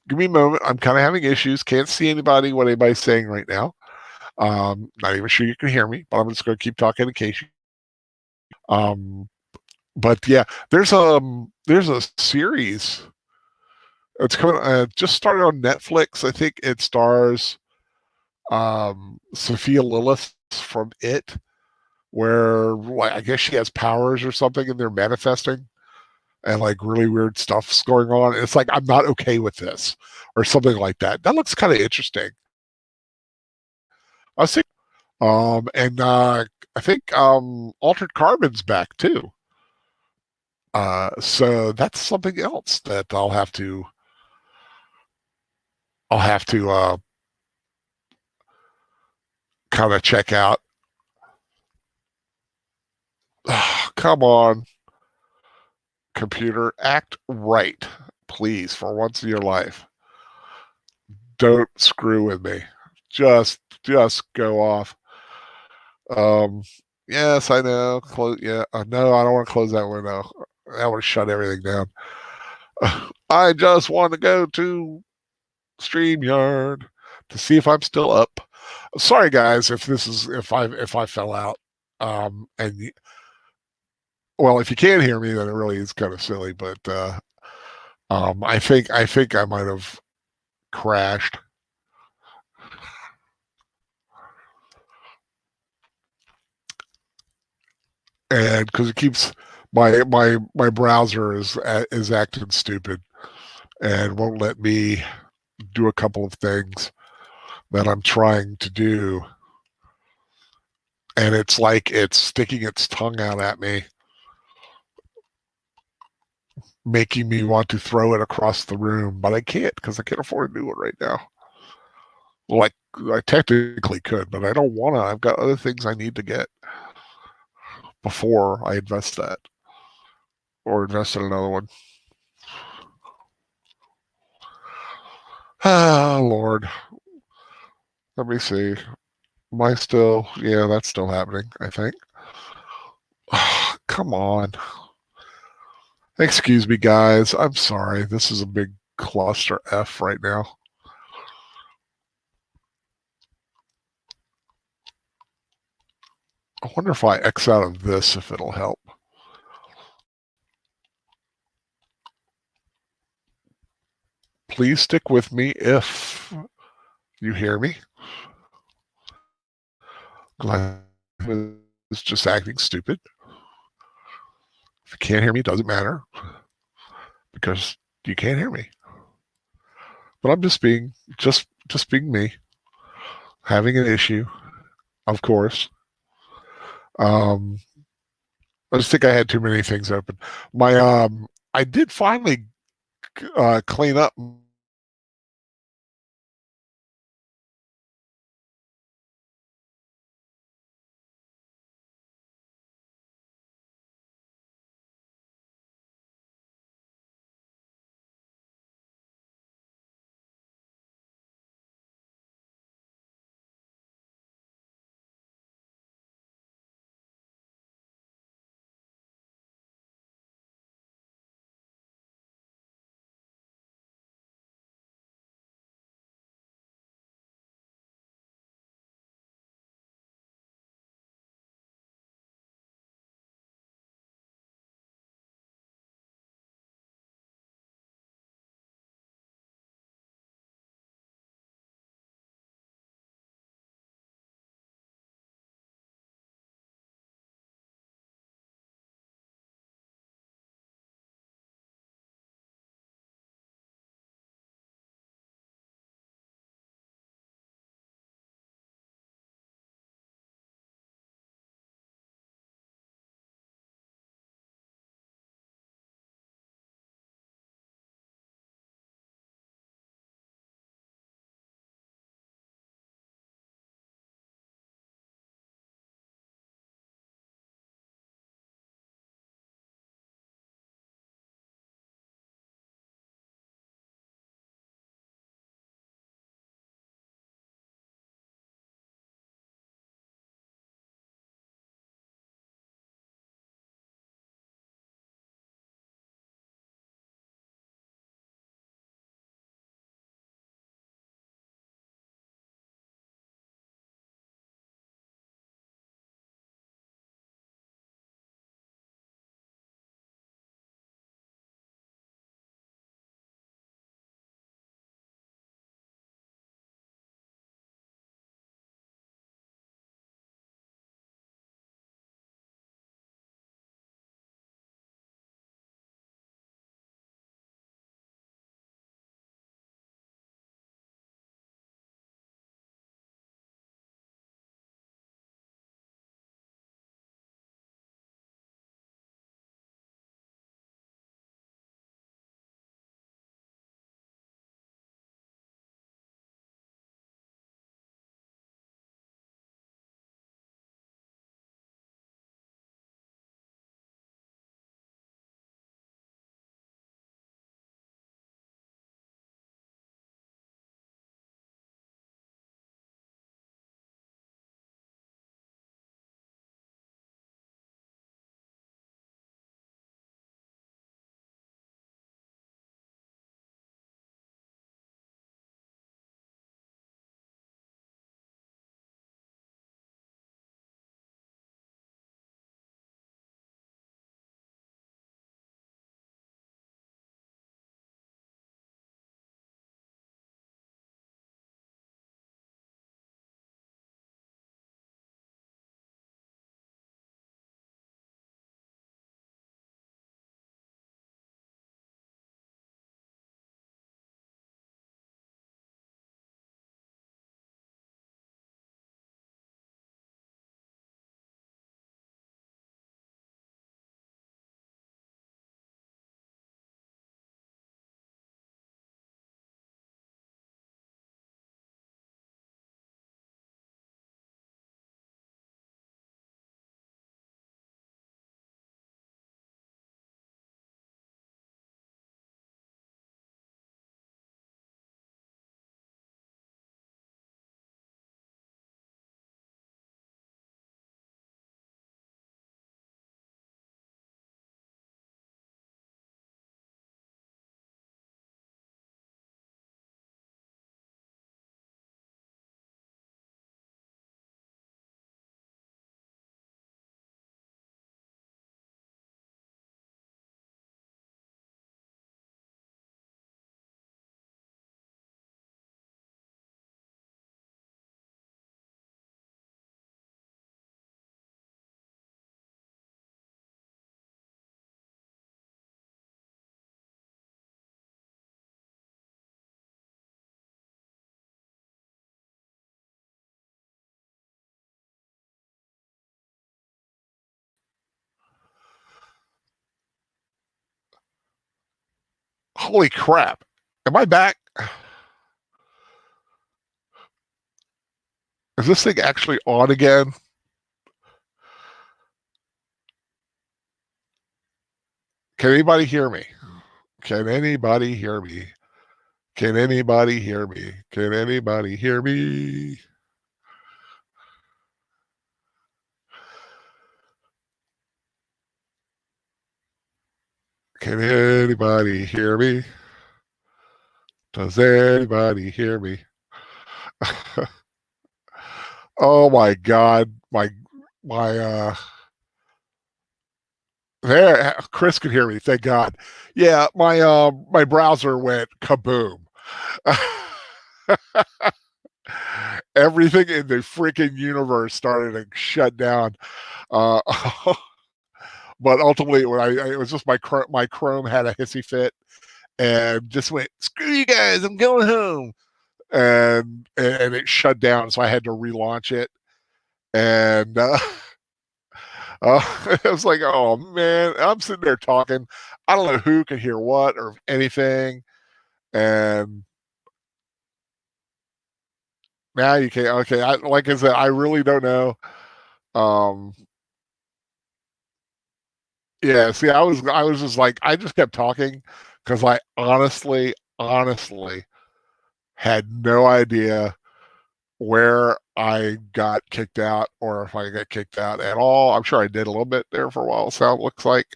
Give me a moment. I'm kind of having issues. Can't see anybody, what anybody's saying right now. Not even sure you can hear me, but I'm just going to keep talking in case you. But yeah, there's a series. It's coming. Just started on Netflix. I think it stars Sophia Lillis from It, where like, I guess she has powers or something, and they're manifesting, and like really weird stuff's going on. And it's like I'm not okay with this, or something like that. That looks kind of interesting. I see. And I think Altered Carbon's back too. So that's something else that I'll have to kind of check out. Come on, computer, act right, please, for once in your life. Don't screw with me. Just go off. Um, yes, I know. Close. Yeah, no, I don't want to close that window. That would shut everything down. I just want to go to StreamYard to see if I'm still up. Sorry, guys, if I fell out. And well, if you can't hear me, then it really is kind of silly. But I think I might have crashed. And because it keeps my browser is acting stupid and won't let me do a couple of things that I'm trying to do, and it's like it's sticking its tongue out at me, making me want to throw it across the room, but I can't because I can't afford to do it right now. Like I technically could, but I don't want to. I've got other things I need to get before I invest that or invest in another one. Ah, Lord. Let me see. Am I still? Yeah, that's still happening, I think. Come on. Excuse me, guys. I'm sorry. This is a big cluster F right now. I wonder if I X out of this, if it'll help. Please stick with me if you hear me. Glenn is just acting stupid. If you can't hear me, it doesn't matter because you can't hear me. But I'm just being me, having an issue, of course. I just think I had too many things open. I did finally clean up Holy crap. Am I back? Is this thing actually on again? Can anybody hear me? Can anybody hear me? Can anybody hear me? Can anybody hear me? Can anybody hear me? Does anybody hear me? Oh my God. My there Chris can hear me, thank God. Yeah, my browser went kaboom. Everything in the freaking universe started to shut down. Uh, but ultimately, it was just my Chrome had a hissy fit and just went, "Screw you guys, I'm going home," and it shut down. So I had to relaunch it, and it was like, oh man, I'm sitting there talking. I don't know who can hear what or anything, and now you can't. Okay, like I said, I really don't know. Um, Yeah, see, I was just like I just kept talking because I honestly had no idea where I got kicked out or if I got kicked out at all. I'm sure I did a little bit there for a while, so it looks like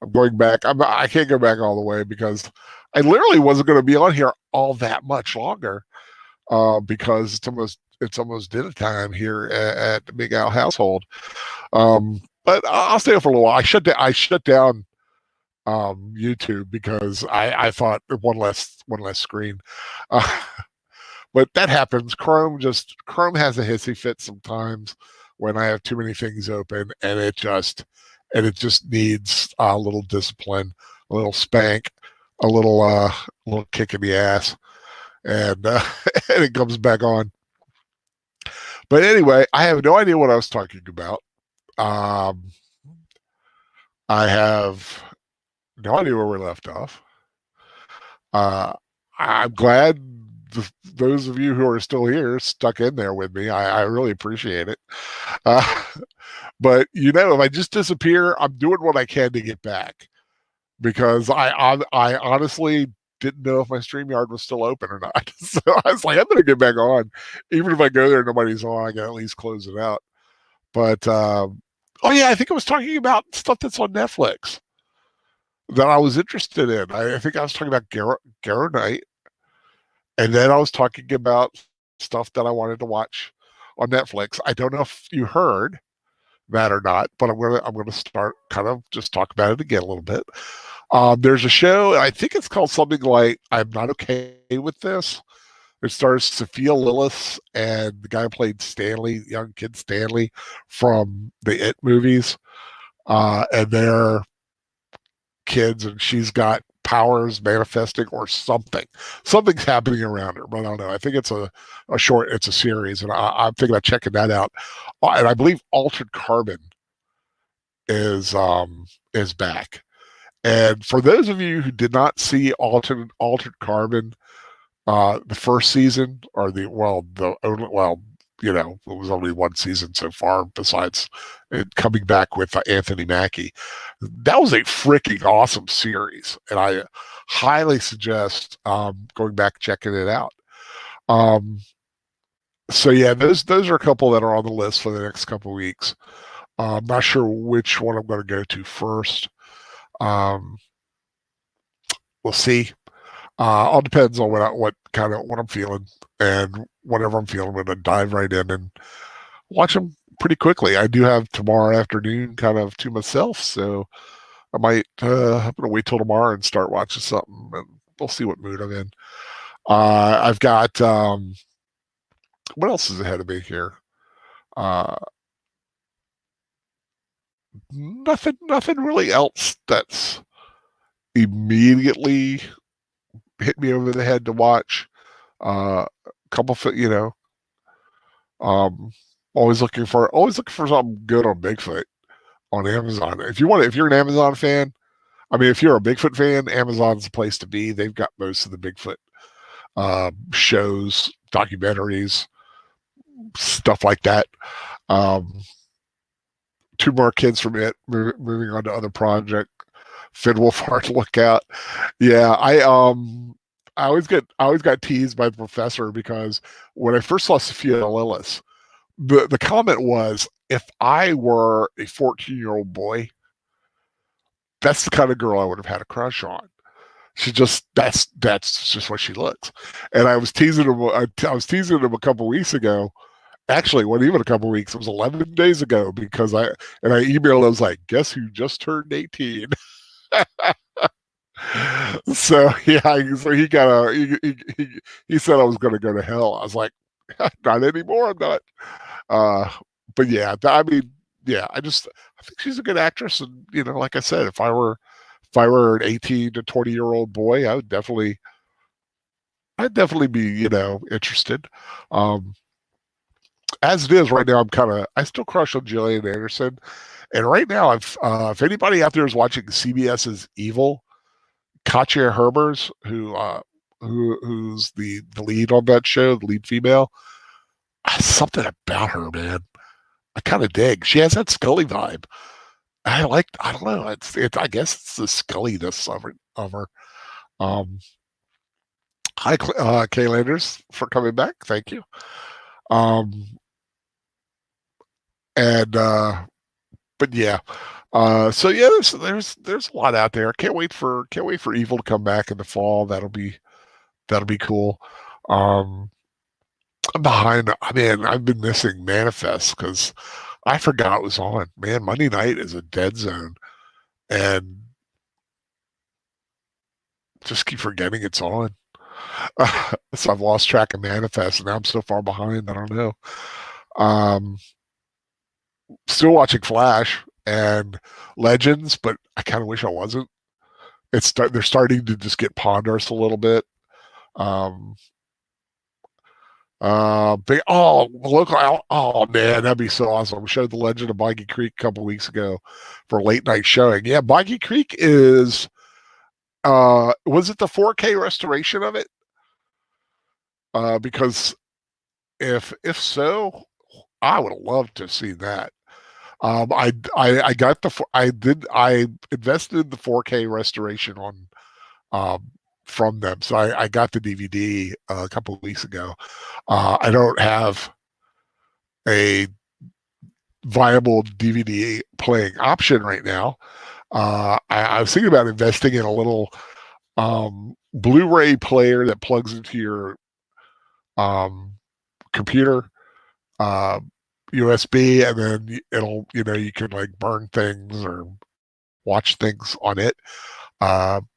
I'm going back. I can't go back all the way because I literally wasn't going to be on here all that much longer because it's almost dinner time here at the Big Al household. But I'll stay up for a little while. I shut down YouTube because I thought one less screen. Uh, but that happens. Chrome has a hissy fit sometimes when I have too many things open, and it just needs a little discipline, a little spank, a little kick in the ass, and and it comes back on. But anyway, I have no idea what I was talking about. Um, I have no idea where we left off. Uh, I'm glad those of you who are still here stuck in there with me. I really appreciate it. Uh, but if I just disappear, I'm doing what I can to get back because I honestly didn't know if my StreamYard was still open or not. So I was like, I'm going to get back on. Even if I go there and nobody's on, I can at least close it out. But oh yeah, I think I was talking about stuff that's on Netflix that I was interested in. I think I was talking about Garrow Knight, and then I was talking about stuff that I wanted to watch on Netflix. I don't know if you heard that or not, but I'm gonna start kind of just talk about it again a little bit. There's a show, I think it's called something like "I'm Not Okay with This." It stars Sophia Lillis and the guy who played Stanley, young kid Stanley from the It movies, and they're kids, and she's got powers manifesting or something. Something's happening around her, but I don't know. I think it's a series, and I'm thinking about checking that out. And I believe Altered Carbon is back. And for those of you who did not see Altered Carbon, the first season or the only it was only one season so far besides it coming back with Anthony Mackie. That was a freaking awesome series, and I highly suggest going back and checking it out. So yeah, those are a couple that are on the list for the next couple of weeks. I'm not sure which one I'm going to go to first. Um, we'll see. All depends on what I'm feeling, and whatever I'm feeling, I'm going to dive right in and watch them pretty quickly. I do have tomorrow afternoon kind of to myself, so I'm going to wait till tomorrow and start watching something, and we'll see what mood I'm in. I've got what else is ahead of me here? Uh, nothing really else that's immediately hit me over the head to watch. Couple, um, always looking for something good on Bigfoot on Amazon. If you're an Amazon fan, I mean, if you're a Bigfoot fan, Amazon's the place to be. They've got most of the Bigfoot shows, documentaries, stuff like that. Um, two more kids from it, moving on to other project. Finn Wolfhard, look out. Yeah, I always got teased by the professor because when I first saw Sophia Lillis, the comment was, if I were a 14-year-old boy, that's the kind of girl I would have had a crush on. She just that's just what she looks. And I was teasing him. I was teasing him a couple weeks ago. Actually, it wasn't even a couple weeks. It was 11 days ago because I emailed. I was like, "Guess who just turned 18?" So yeah, so he got he said I was going to go to hell. I was like, not anymore. I'm not. Uh, but yeah, I mean, yeah, I think she's a good actress, and like I said, if I were an 18 to 20-year-old boy, I'd definitely be interested. Um, as it is right now, I still crush on Gillian Anderson, and right now, if anybody out there is watching CBS's Evil, Katja Herbers, who's the lead on that show, the lead female, something about her, man, I kind of dig. She has that Scully vibe. I don't know. I guess it's the Sculliness of her. Um, Hi, Kay Landers, for coming back. Thank you. Um, and but yeah, so yeah, there's a lot out there. Can't wait for Evil to come back in the fall. That'll be cool. Um, I'm behind. I mean, I've been missing Manifest because I forgot it was on. Man, Monday night is a dead zone, and just keep forgetting it's on. So I've lost track of Manifest, and now I'm so far behind. I don't know. Um, Still watching Flash and Legends, but I kind of wish I wasn't. They're starting to just get ponderous a little bit. Um, oh man, that'd be so awesome. We showed the Legend of Boggy Creek a couple weeks ago for a late night showing. Yeah, Boggy Creek is. Was it the 4K restoration of it? Because if so, I would have loved to have seen that. I got I invested in the 4K restoration on from them, so I got the DVD a couple of weeks ago. I don't have a viable DVD playing option right now. I was thinking about investing in a little Blu-ray player that plugs into your computer. USB, and then it'll you can like burn things or watch things on it. Kind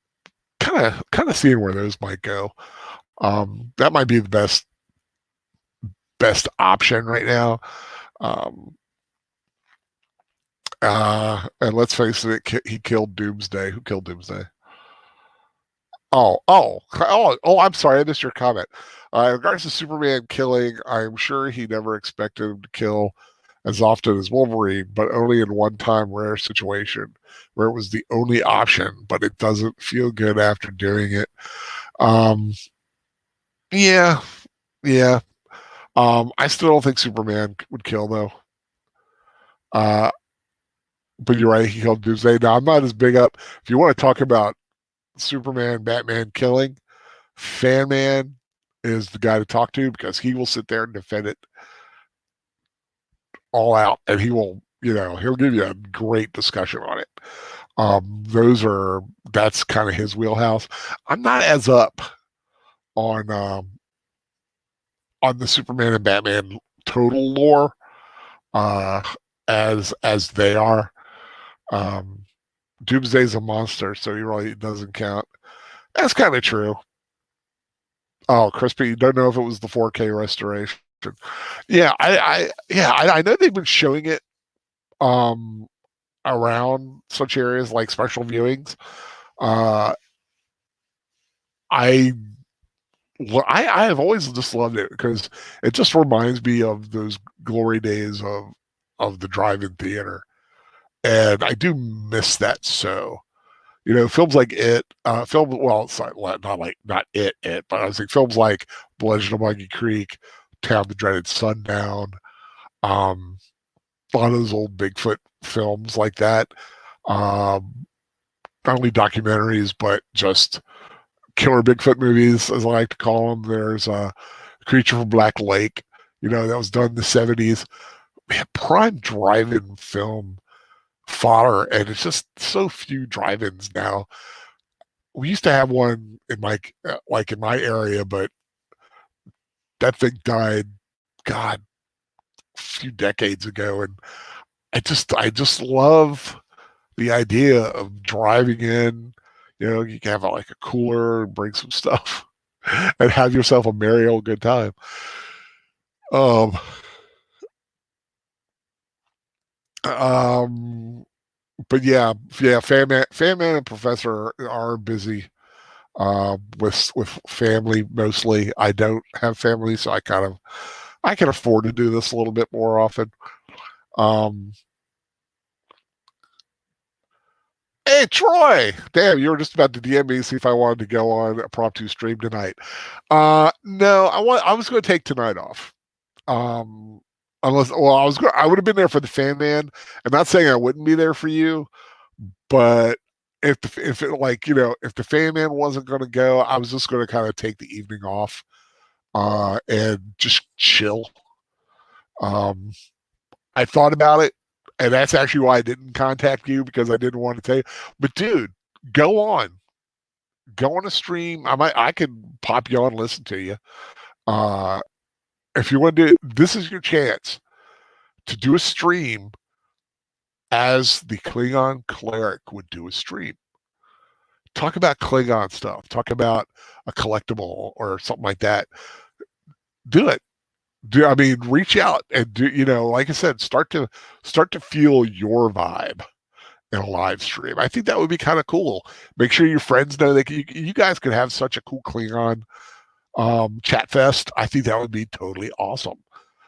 of seeing where those might go. That might be the best option right now. And let's face it, he killed Doomsday. Who killed Doomsday? Oh! I'm sorry, I missed your comment. In regards to Superman killing, I'm sure he never expected him to kill as often as Wolverine, but only in one-time rare situation where it was the only option, but it doesn't feel good after doing it. Yeah, yeah. I still don't think Superman would kill though. But you're right, he killed Doomsday. Now I'm not as big up. If you want to talk about Superman, Batman killing, Fan Man is the guy to talk to because he will sit there and defend it all out, and he'll give you a great discussion on it. That's kind of his wheelhouse. I'm not as up on the Superman and Batman total lore as they are. Doomsday's a monster, so he really doesn't count. That's kind of true. Oh, Crispy, you don't know if it was the 4K restoration. Yeah, I know they've been showing it around such areas like special viewings. I have always just loved it because it just reminds me of those glory days of the drive-in theater, and I do miss that. So films like it's not it, but I was like films like The Legend of Monkey Creek, Town the Dreaded Sundown, um, a lot of those old Bigfoot films like that. Um, Not only documentaries, but just killer Bigfoot movies, as I like to call them. There's Creature from Black Lake, that was done in the 70s. Man, prime drive-in film fodder, and it's just so few drive-ins now. We used to have one in in my area, but that thing died, God, a few decades ago, and I just love the idea of driving in. You can have like a cooler, bring some stuff, and have yourself a merry old good time. Um, um, but yeah, fan man, and Professor are busy with family mostly. I don't have family, so I can afford to do this a little bit more often. Um, Hey Troy, damn, you were just about to DM me see if I wanted to go on a Prop 2 stream tonight. No, I was going to take tonight off. Um, I would have been there for the fan man. I'm not saying I wouldn't be there for you, but if the fan man wasn't going to go, I was just going to kind of take the evening off, and just chill. Um, I thought about it, and that's actually why I didn't contact you, because I didn't want to tell you. But dude, go on, go on a stream. I could pop you on and listen to you. Uh, if you want to, this is your chance to do a stream as the Klingon cleric would do a stream. Talk about Klingon stuff. Talk about a collectible or something like that. Do it. Reach out and do. Like I said, start to feel your vibe in a live stream. I think that would be kind of cool. Make sure your friends know that you guys could have such a cool Klingon chat fest. I think that would be totally awesome,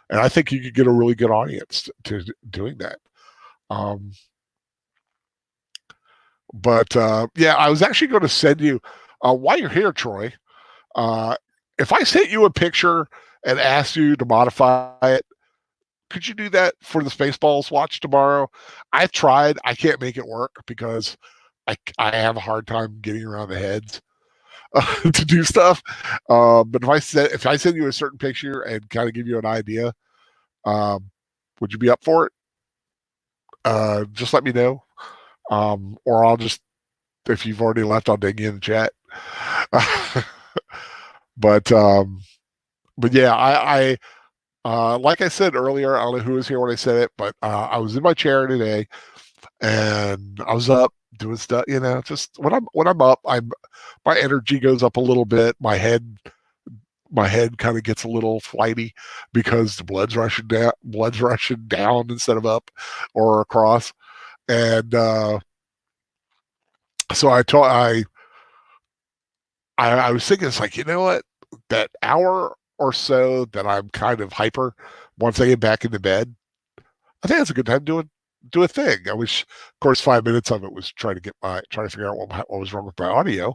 and I think you could get a really good audience to doing that. But yeah, I was actually going to send you while you're here, Troy. If I sent you a picture and asked you to modify it, could you do that for the Spaceballs watch tomorrow? I've tried. I can't make it work because I have a hard time getting around the heads to do stuff. But if I send you a certain picture and kind of give you an idea, would you be up for it? Just let me know. Or I'll just, if you've already left, I'll dig you in the chat. but yeah, I like I said earlier, I don't know who was here when I said it, but I was in my chair today, and I was up doing stuff. Just when I'm up, my energy goes up a little bit. My head kind of gets a little flighty because the blood's rushing down instead of up or across. And so I was thinking, it's like, you know what, that hour or so that I'm kind of hyper once I get back into bed, I think that's a good time to do a thing. I wish, of course, 5 minutes of it was trying to figure out what was wrong with my audio,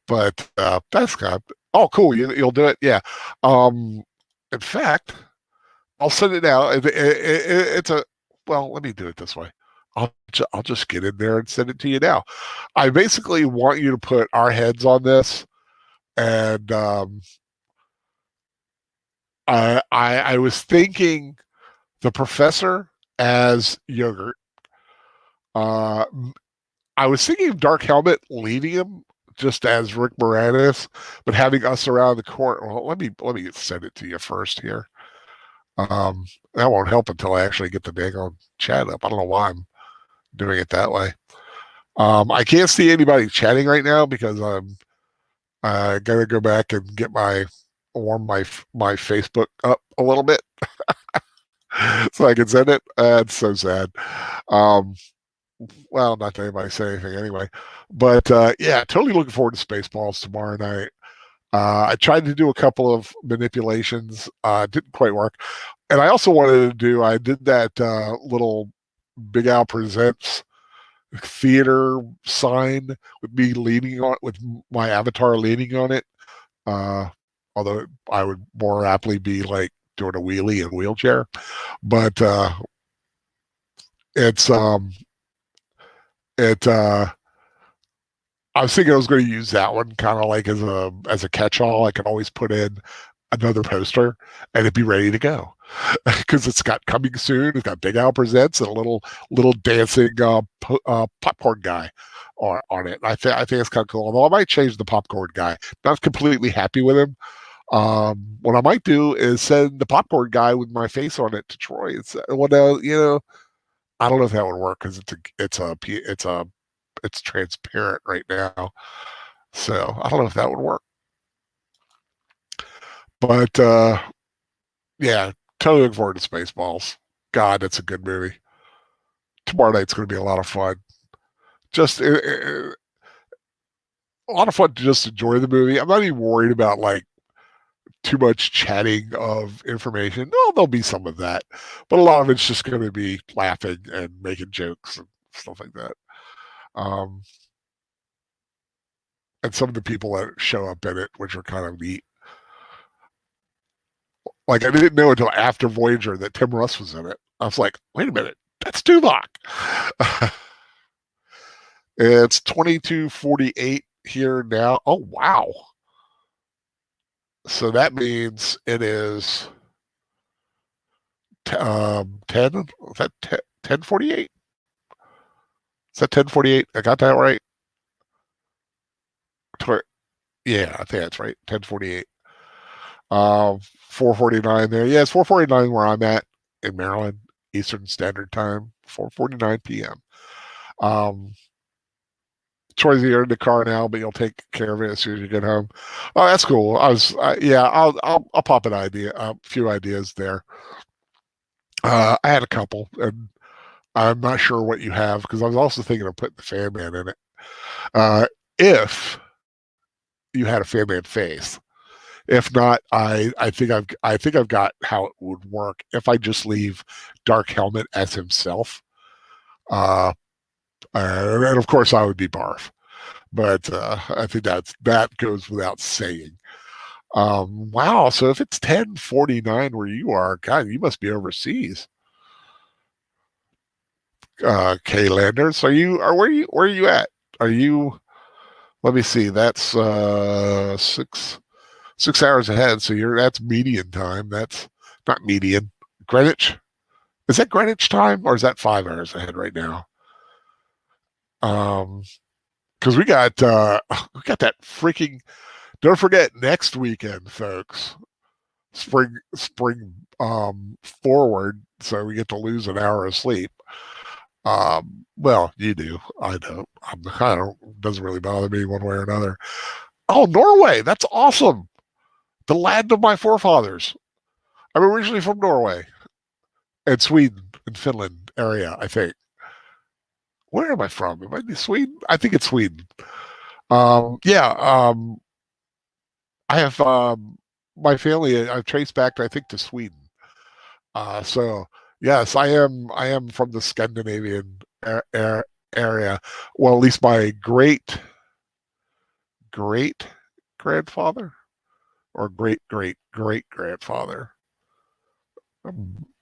but that's kind of, oh, cool. You'll do it. Yeah. In fact, I'll send it now. It's well, let me do it this way. I'll just get in there and send it to you now. I basically want you to put our heads on this, and I was thinking the Professor as Yogurt. I was thinking of Dark Helmet leaving him just as Rick Moranis, but having us around the court. Well, let me send it to you first here. That won't help until I actually get the dang on chat up. I don't know why I'm doing it that way. I can't see anybody chatting right now because I'm gonna go back and warm my Facebook up a little bit so I can send it. It's so sad. Well, not that anybody say anything anyway, but yeah, totally looking forward to Spaceballs tomorrow night. I tried to do a couple of manipulations, didn't quite work, and I also wanted to I did that little Big Al Presents theater sign with me leaning on, with my avatar leaning on it. Uh, Although I would more aptly be like doing a wheelie and wheelchair, but it's it I was thinking I was going to use that one kind of like as a catch-all. I could always put in another poster and it'd be ready to go because it's got coming soon. It's got Big Al Presents and a little dancing popcorn guy on it. I think it's kind of cool. Although I might change the popcorn guy. Not completely happy with him. What I might do is send the popcorn guy with my face on it to Troy. I don't know if that would work because it's transparent right now. So I don't know if that would work. But yeah, totally looking forward to Spaceballs. God, it's a good movie. Tomorrow night's going to be a lot of fun. Just a lot of fun to just enjoy the movie. I'm not even worried about like too much chatting of information. Well, there'll be some of that, but a lot of it's just going to be laughing and making jokes and stuff like that. Um, and some of the people that show up in it, which are kind of neat. Like I didn't know until after Voyager that Tim Russ was in it. I was like, wait a minute, that's Tuvok. It's 22:48 here now. Oh wow. So that means it is 10. Is that 10:48? Is that 10:48? I got that right. Yeah, I think that's right. 10:48. 4:49 there. Yeah, it's 4:49 where I'm at in Maryland, Eastern Standard Time. 4:49 p.m. Um, Troy's here in the car now, but you'll take care of it as soon as you get home. Oh, that's cool. Yeah, I'll pop a few ideas there. I had a couple, and I'm not sure what you have because I was also thinking of putting the Fan Man in it. If you had a Fan Man face. If not, I think I've got how it would work if I just leave Dark Helmet as himself. And of course I would be Barf, but I think that goes without saying. Wow, so if it's 10:49 where you are, God, you must be overseas. Kay Landers, where are you at? Are you? Let me see. That's 6 hours ahead. So that's median time. That's not median. Greenwich. Is that Greenwich time or is that 5 hours ahead right now? Because we got that freaking. Don't forget next weekend, folks. Spring forward, so we get to lose an hour of sleep. Well, you do. I don't. I don't. Doesn't really bother me one way or another. Oh, Norway. That's awesome. The land of my forefathers. I'm originally from Norway and Sweden and Finland area, I think. Where am I from? Am I Sweden? I think it's Sweden. Yeah. I have my family. I've traced back, I think, to Sweden. So yes, I am from the Scandinavian area. Well, at least my great grandfather or great grandfather.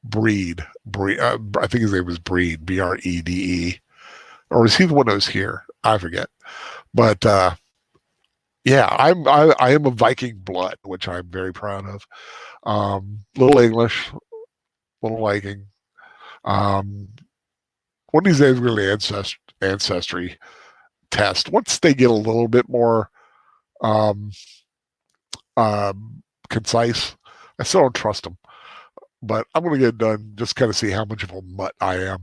Breed. I think his name was Breed, Brede, or was he the one that was here? I forget. But yeah, I am a Viking blood, which I'm very proud of. Little English, little Viking. Um, One of these days, really ancestry test. Once they get a little bit more um, concise, I still don't trust them. But I'm going to get it done, just kind of see how much of a mutt I am.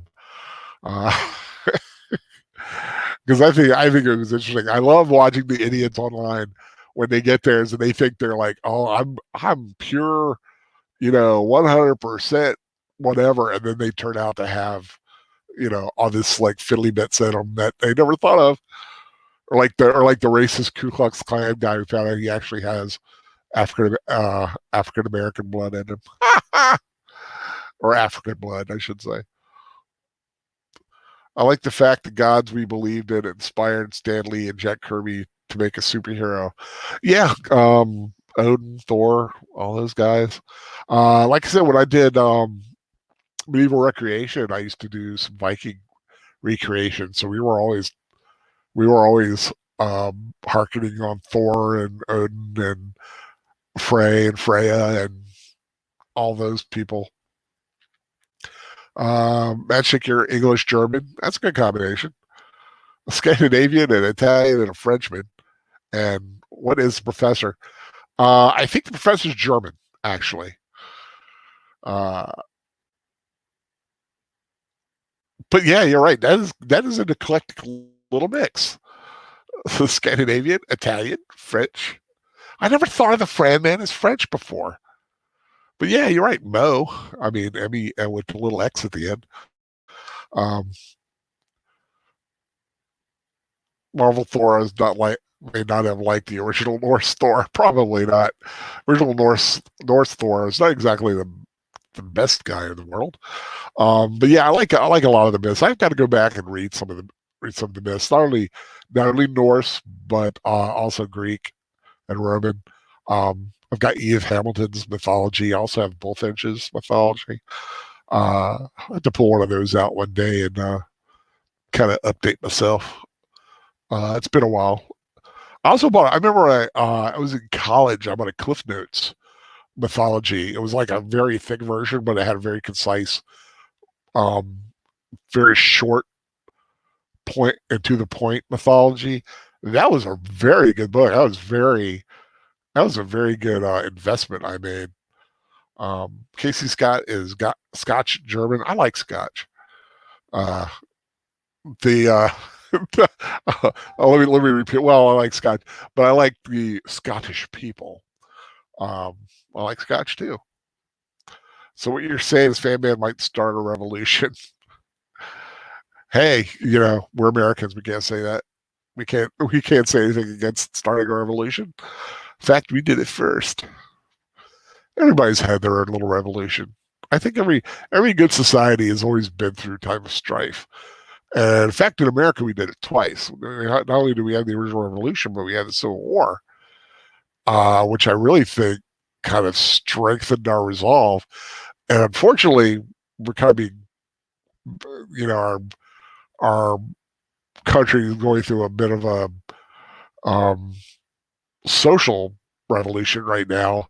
Because I think it was interesting. I love watching the idiots online when they get theirs and they think they're like, oh, I'm pure, 100% whatever, and then they turn out to have, all this like fiddly bits in them that they never thought of, or like the racist Ku Klux Klan guy who found out he actually has African American blood in him, or African blood, I should say. I like the fact the gods we believed in inspired Stan Lee and Jack Kirby to make a superhero. Yeah, Odin, Thor, all those guys. Like I said, when I did medieval recreation, I used to do some Viking recreation, so we were always harkening on Thor and Odin and Frey and Freya and all those people. Magic, your English German. That's a good combination. A Scandinavian and Italian and a Frenchman. And what is the professor? I think the professor's German, actually. Uh, but yeah, you're right. That is an eclectic little mix. Scandinavian, Italian, French. I never thought of the Fran man as French before. But yeah, you're right. Mo. I mean, Emmy with a little X at the end. Um, Marvel Thor is not like may not have liked the original Norse Thor. Probably not. Original Norse Thor is not exactly the best guy in the world. But yeah, I like a lot of the myths. I've got to go back and read some of the myths. Not only Norse, but also Greek and Roman. I've got Edith Hamilton's mythology. I also have Bullfinch's mythology. I had to pull one of those out one day and kind of update myself. It's been a while. I also bought. I remember I was in college. I bought a Cliff Notes mythology. It was like a very thick version, but it had a very concise, um, very short point and to the point mythology. That was a very good book. That was a very good investment I made. Casey Scott is got Scotch German. I like Scotch. Uh, the let me repeat. Well, I like Scotch, but I like the Scottish people. Um, I like Scotch too. So what you're saying is Fan Man might start a revolution. Hey, we're Americans. We can't say that. We can't say anything against starting a revolution. In fact, we did it first. Everybody's had their own little revolution. I think every good society has always been through time of strife. And in fact, in America, we did it twice. Not only do we have the original revolution, but we had the Civil War, which I really think kind of strengthened our resolve. And unfortunately, we're kind of being, our country is going through a bit of a um, social revolution right now.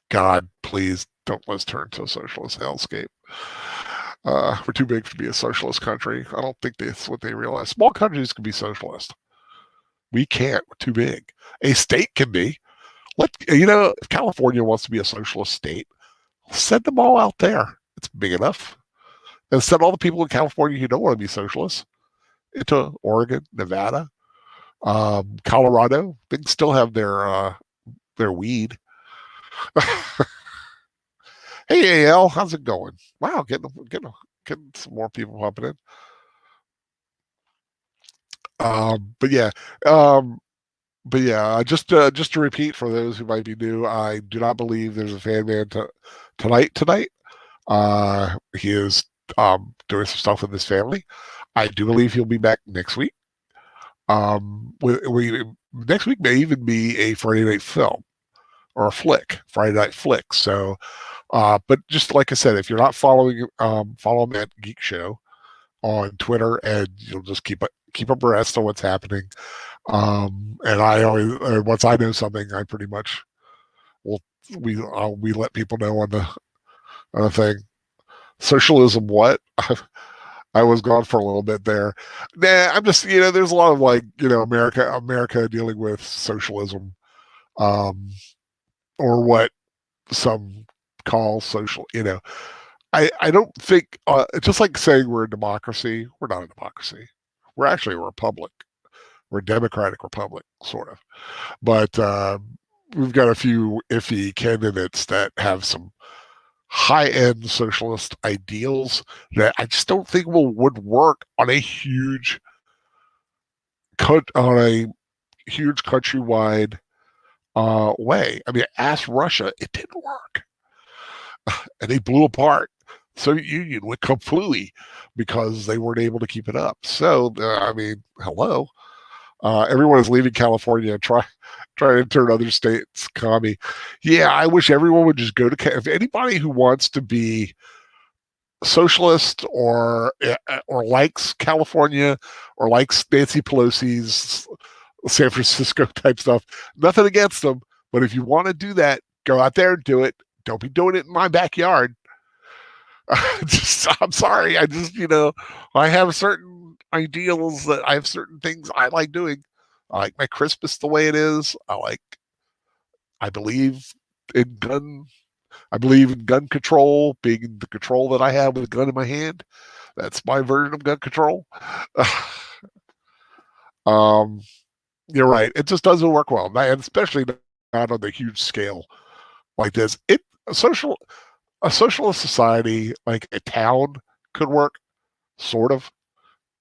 God, please don't let's turn to a socialist hellscape. We're too big to be a socialist country. I don't think that's what they realize. Small countries can be socialist. We can't. We're too big. A state can be. If California wants to be a socialist state, send them all out there. It's big enough. And send all the people in California who don't want to be socialists into Oregon, Nevada, Colorado. They can still have their weed. Hey, AL, how's it going? Wow, getting some more people popping in. But yeah, um, just to repeat for those who might be new, I do not believe there's a fan man tonight. He is doing some stuff with his family. I do believe he'll be back next week. We next week may even be a Friday night film or a Friday night flick. So, but just like I said, if you're not following, follow him at Geek Show on Twitter, and you'll just keep abreast of what's happening. And I always, once I know something, I pretty much will we let people know on the thing. Socialism, what? I was gone for a little bit there. Nah, I'm just there's a lot of America dealing with socialism, um, or what some call social. I don't think it's just like saying we're a democracy. We're not a democracy. We're actually a republic. We're a democratic republic, sort of. But we've got a few iffy candidates that have some high-end socialist ideals that I just don't think would work on a huge countrywide way. I mean, ask Russia, it didn't work, and they blew apart Soviet Union went kapooey because they weren't able to keep it up. So, I mean, hello. Everyone is leaving California and trying to turn other states commie. Yeah, I wish everyone would just go to. If anybody who wants to be socialist or likes California or likes Nancy Pelosi's San Francisco type stuff, nothing against them. But if you want to do that, go out there and do it. Don't be doing it in my backyard. I'm sorry. I just, I have certain ideals that I have certain things I like doing. I like my Christmas the way it is. I believe in gun control, being the control that I have with a gun in my hand. That's my version of gun control. um, you're right. It just doesn't work well, and especially not on the huge scale like this. A social a socialist society like a town could work, sort of,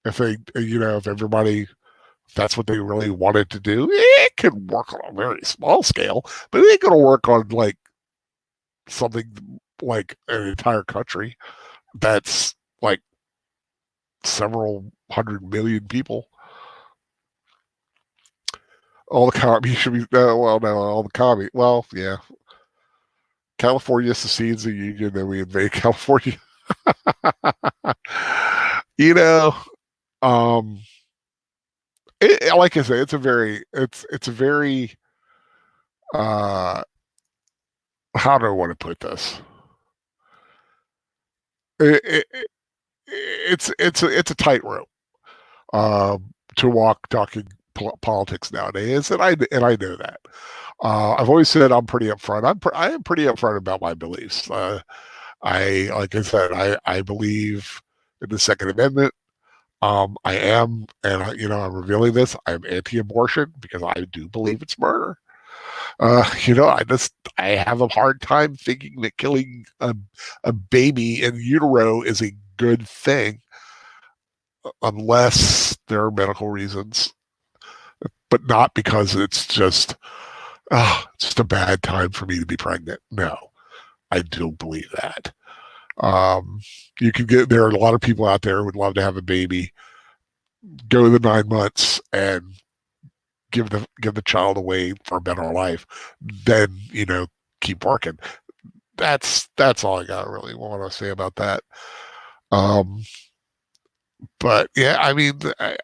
if if everybody, if that's what they really wanted to do. It could work on a very small scale, but it ain't gonna work on like something like an entire country that's like several 100 million people. All the commies should be well, no, all the commie. Well, yeah, California secedes the union, then we invade California. you know, um, like I say, it's a very how do I want to put this? It, it, it's a tightrope to walk talking politics nowadays, and I know that. I've always said I'm pretty upfront. I am pretty upfront about my beliefs. Like I said, I believe in the Second Amendment. I am, and I'm revealing this. I'm anti-abortion because I do believe it's murder. I have a hard time thinking that killing a baby in utero is a good thing unless there are medical reasons, but not because it's just a bad time for me to be pregnant. No, I don't believe that. There are a lot of people out there who would love to have a baby, go the 9 months and give the child away for a better life, then keep working. That's all I got really want to say about that. But yeah, I mean, but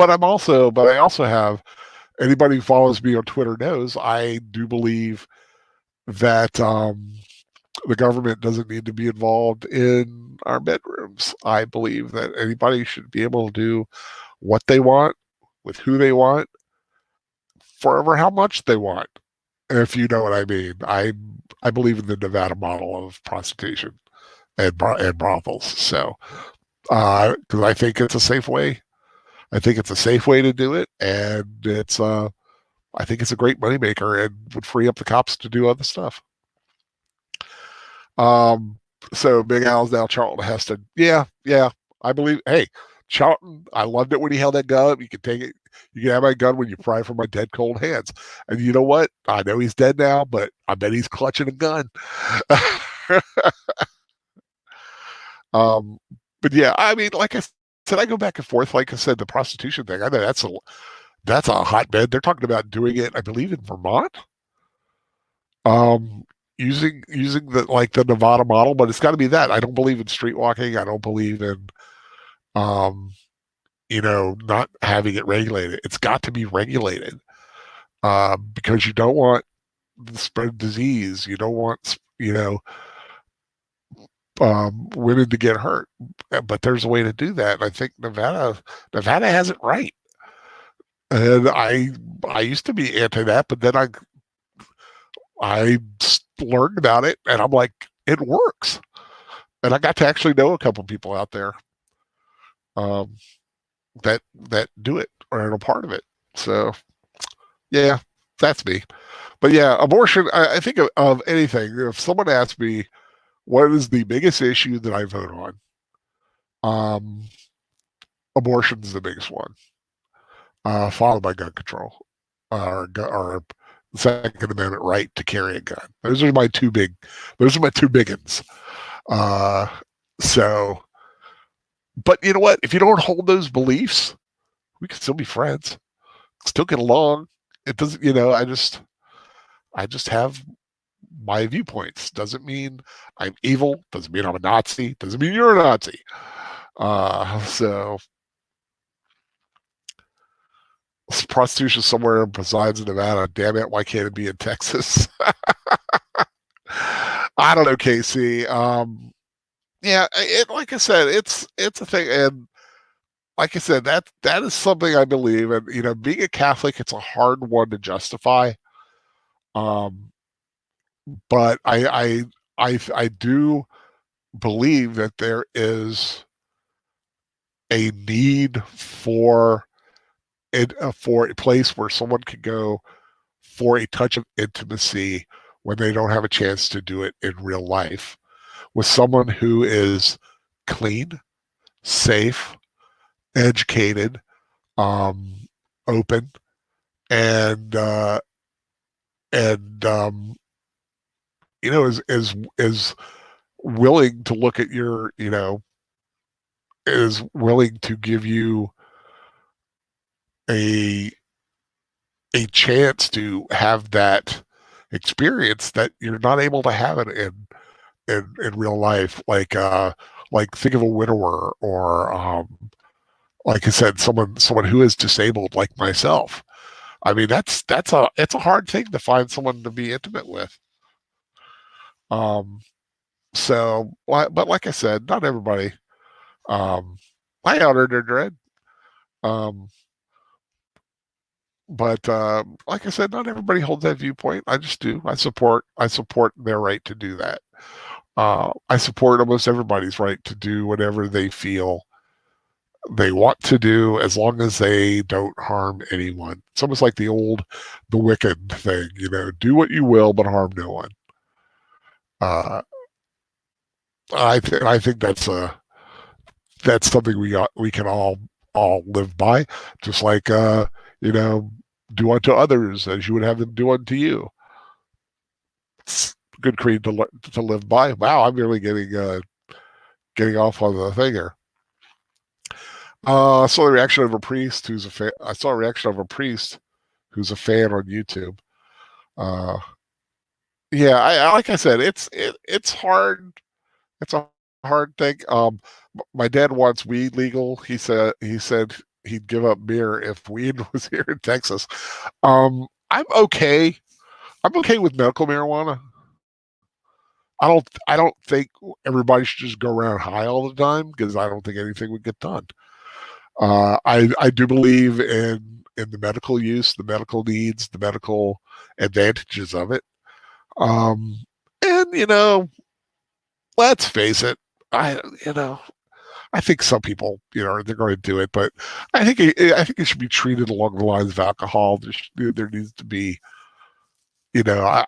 I also have, anybody who follows me on Twitter knows I do believe that the government doesn't need to be involved in our bedrooms. I believe that anybody should be able to do what they want with who they want forever, how much they want. If you know what I mean. I believe in the Nevada model of prostitution and brothels. So, because I think it's a safe way. I think it's a safe way to do it, and I think it's a great moneymaker and would free up the cops to do other stuff. So Big Al's now Charlton Heston. Yeah, I believe. Hey, Charlton, I loved it when he held that gun. You can take it. You can have my gun when you pry from my dead cold hands. And you know what? I know he's dead now, but I bet he's clutching a gun. um, but yeah, I mean, like I said, I go back and forth. Like I said, the prostitution thing. I know that's a hotbed. They're talking about doing it, I believe, in Vermont. Using the Nevada model, but it's got to be that. I don't believe in street walking. I don't believe in not having it regulated. It's got to be regulated because you don't want the spread of disease. You don't want women to get hurt. But there's a way to do that. And I think Nevada has it right. And I used to be anti that, but then I learned about it, and I'm like, it works. And I got to actually know a couple people out there that do it or are a part of it. So, yeah, that's me. But yeah, abortion. I think of anything. If someone asks me what is the biggest issue that I vote on, abortion is the biggest one, followed by gun control or Second Amendment right to carry a gun. Those are my two big ones. Uh, so, but you know what? If you don't hold those beliefs, we can still be friends, still get along. It doesn't, I just have my viewpoints. Doesn't mean I'm evil. Doesn't mean I'm a Nazi. Doesn't mean you're a Nazi. So prostitution somewhere besides Nevada. Damn it! Why can't it be in Texas? I don't know, Casey. Yeah, like I said, it's a thing, and like I said, that is something I believe, and being a Catholic, it's a hard one to justify. Um, but I do believe that there is a need for a place where someone can go for a touch of intimacy when they don't have a chance to do it in real life with someone who is clean, safe, educated, um, open, and and is willing to look at your is willing to give you a a chance to have that experience that you're not able to have it in real life, like think of a widower, or like I said, someone who is disabled like myself. I mean, that's a it's a hard thing to find someone to be intimate with. um but like I said, not everybody, um I honor their dread. um but like I said, not everybody holds that viewpoint. I just do. I support their right to do that. I support almost everybody's right to do whatever they feel they want to do, as long as they don't harm anyone. It's almost like the Wicked thing, do what you will, but harm no one. Uh, I think that's something we can all live by, just like you know, do unto others as you would have them do unto you. It's a good creed to live by. Wow, I'm really getting off on the thing here. I saw the reaction of a priest who's a fan. I saw a reaction of a priest who's a fan on YouTube. Uh, yeah, like I said, it's hard. It's a hard thing. My dad wants weed legal. He said he'd give up beer if weed was here in Texas. I'm okay. I'm okay with medical marijuana. I don't think everybody should just go around high all the time, because I don't think anything would get done. I do believe in the medical use, the medical needs, the medical advantages of it. And let's face it, I you know I think some people, they're going to do it, but I think it should be treated along the lines of alcohol. There needs to be, I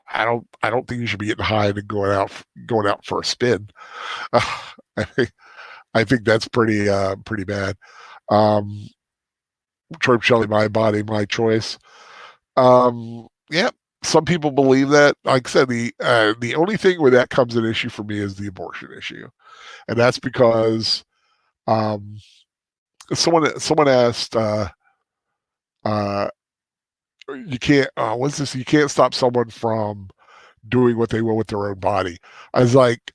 don't think you should be getting high and going out for a spin. I think I think that's pretty bad. Um, Troy Shelley, my body, my choice. Yeah, some people believe that. Like I said, the only thing where that comes an issue for me is the abortion issue, and that's because um, someone asked, uh, you can't what's this? You can't stop someone from doing what they will with their own body. I was like,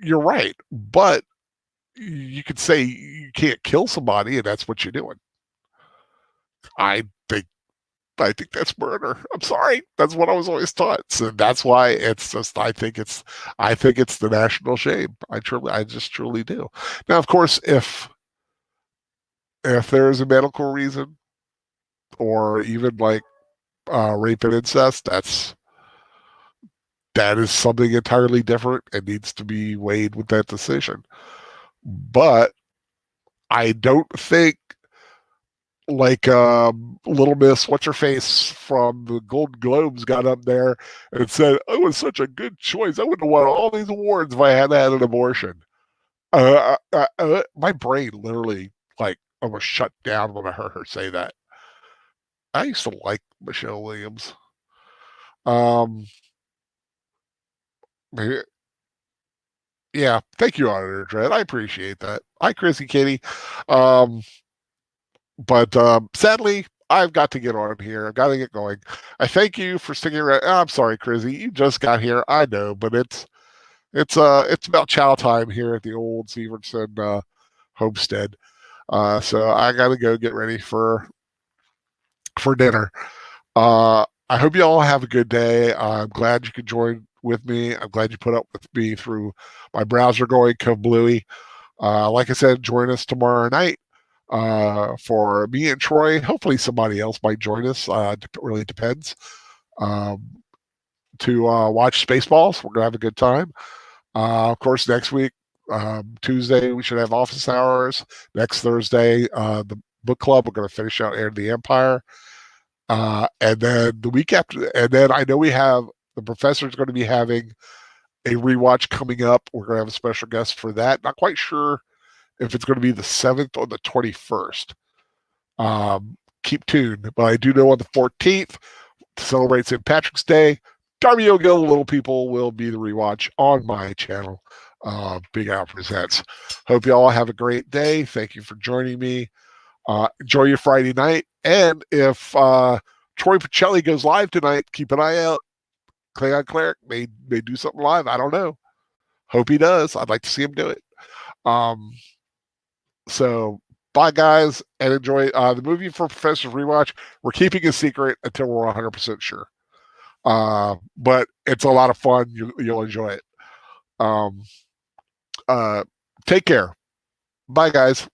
you're right, but you could say you can't kill somebody, and that's what you're doing. I think I think that's murder. I'm sorry. That's what I was always taught. So that's why it's just I think it's the national shame. I just truly do. Now, of course, if there is a medical reason, or even like rape and incest, that is something entirely different and needs to be weighed with that decision. But I don't think, like Little Miss what's her face from the Golden Globes got up there and said, "It was such a good choice. I would have won all these awards if I hadn't had an abortion." My brain literally, like, almost shut down when I heard her say that. I used to like Michelle Williams. Um, maybe, Yeah, thank you, Auditor Dread. I appreciate that. Hi, Chrissy Kitty. Um, but sadly, I've got to get on here. I've got to get going. I thank you for sticking around. I'm sorry, Chrissy, you just got here. I know, but it's about chow time here at the old Severson homestead. So I got to go get ready for dinner. I hope you all have a good day. I'm glad you could join with me. I'm glad you put up with me through my browser going kablooey. Like I said, join us tomorrow night for me and Troy. Hopefully, somebody else might join us. Really depends. Um, to watch Spaceballs. We're gonna have a good time. Of course, next week, Tuesday, we should have office hours. Next Thursday, the book club. We're gonna finish out Heir to the Empire. And then the week after, and then I know we have the professor's going to be having a rewatch coming up. We're going to have a special guest for that. Not quite sure if it's going to be the 7th or the 21st. Keep tuned. But I do know on the 14th, to celebrate St. Patrick's Day, Darby O'Gill, Little People will be the rewatch on my channel. Big Al Presents. Hope you all have a great day. Thank you for joining me. Enjoy your Friday night. And if Troy Pacelli goes live tonight, keep an eye out. Klingon Cleric may do something live. I don't know. Hope he does. I'd like to see him do it. So bye, guys, and enjoy the movie for Professor's Rewatch. We're keeping a secret until we're 100% sure. But it's a lot of fun. You'll enjoy it. Take care. Bye, guys.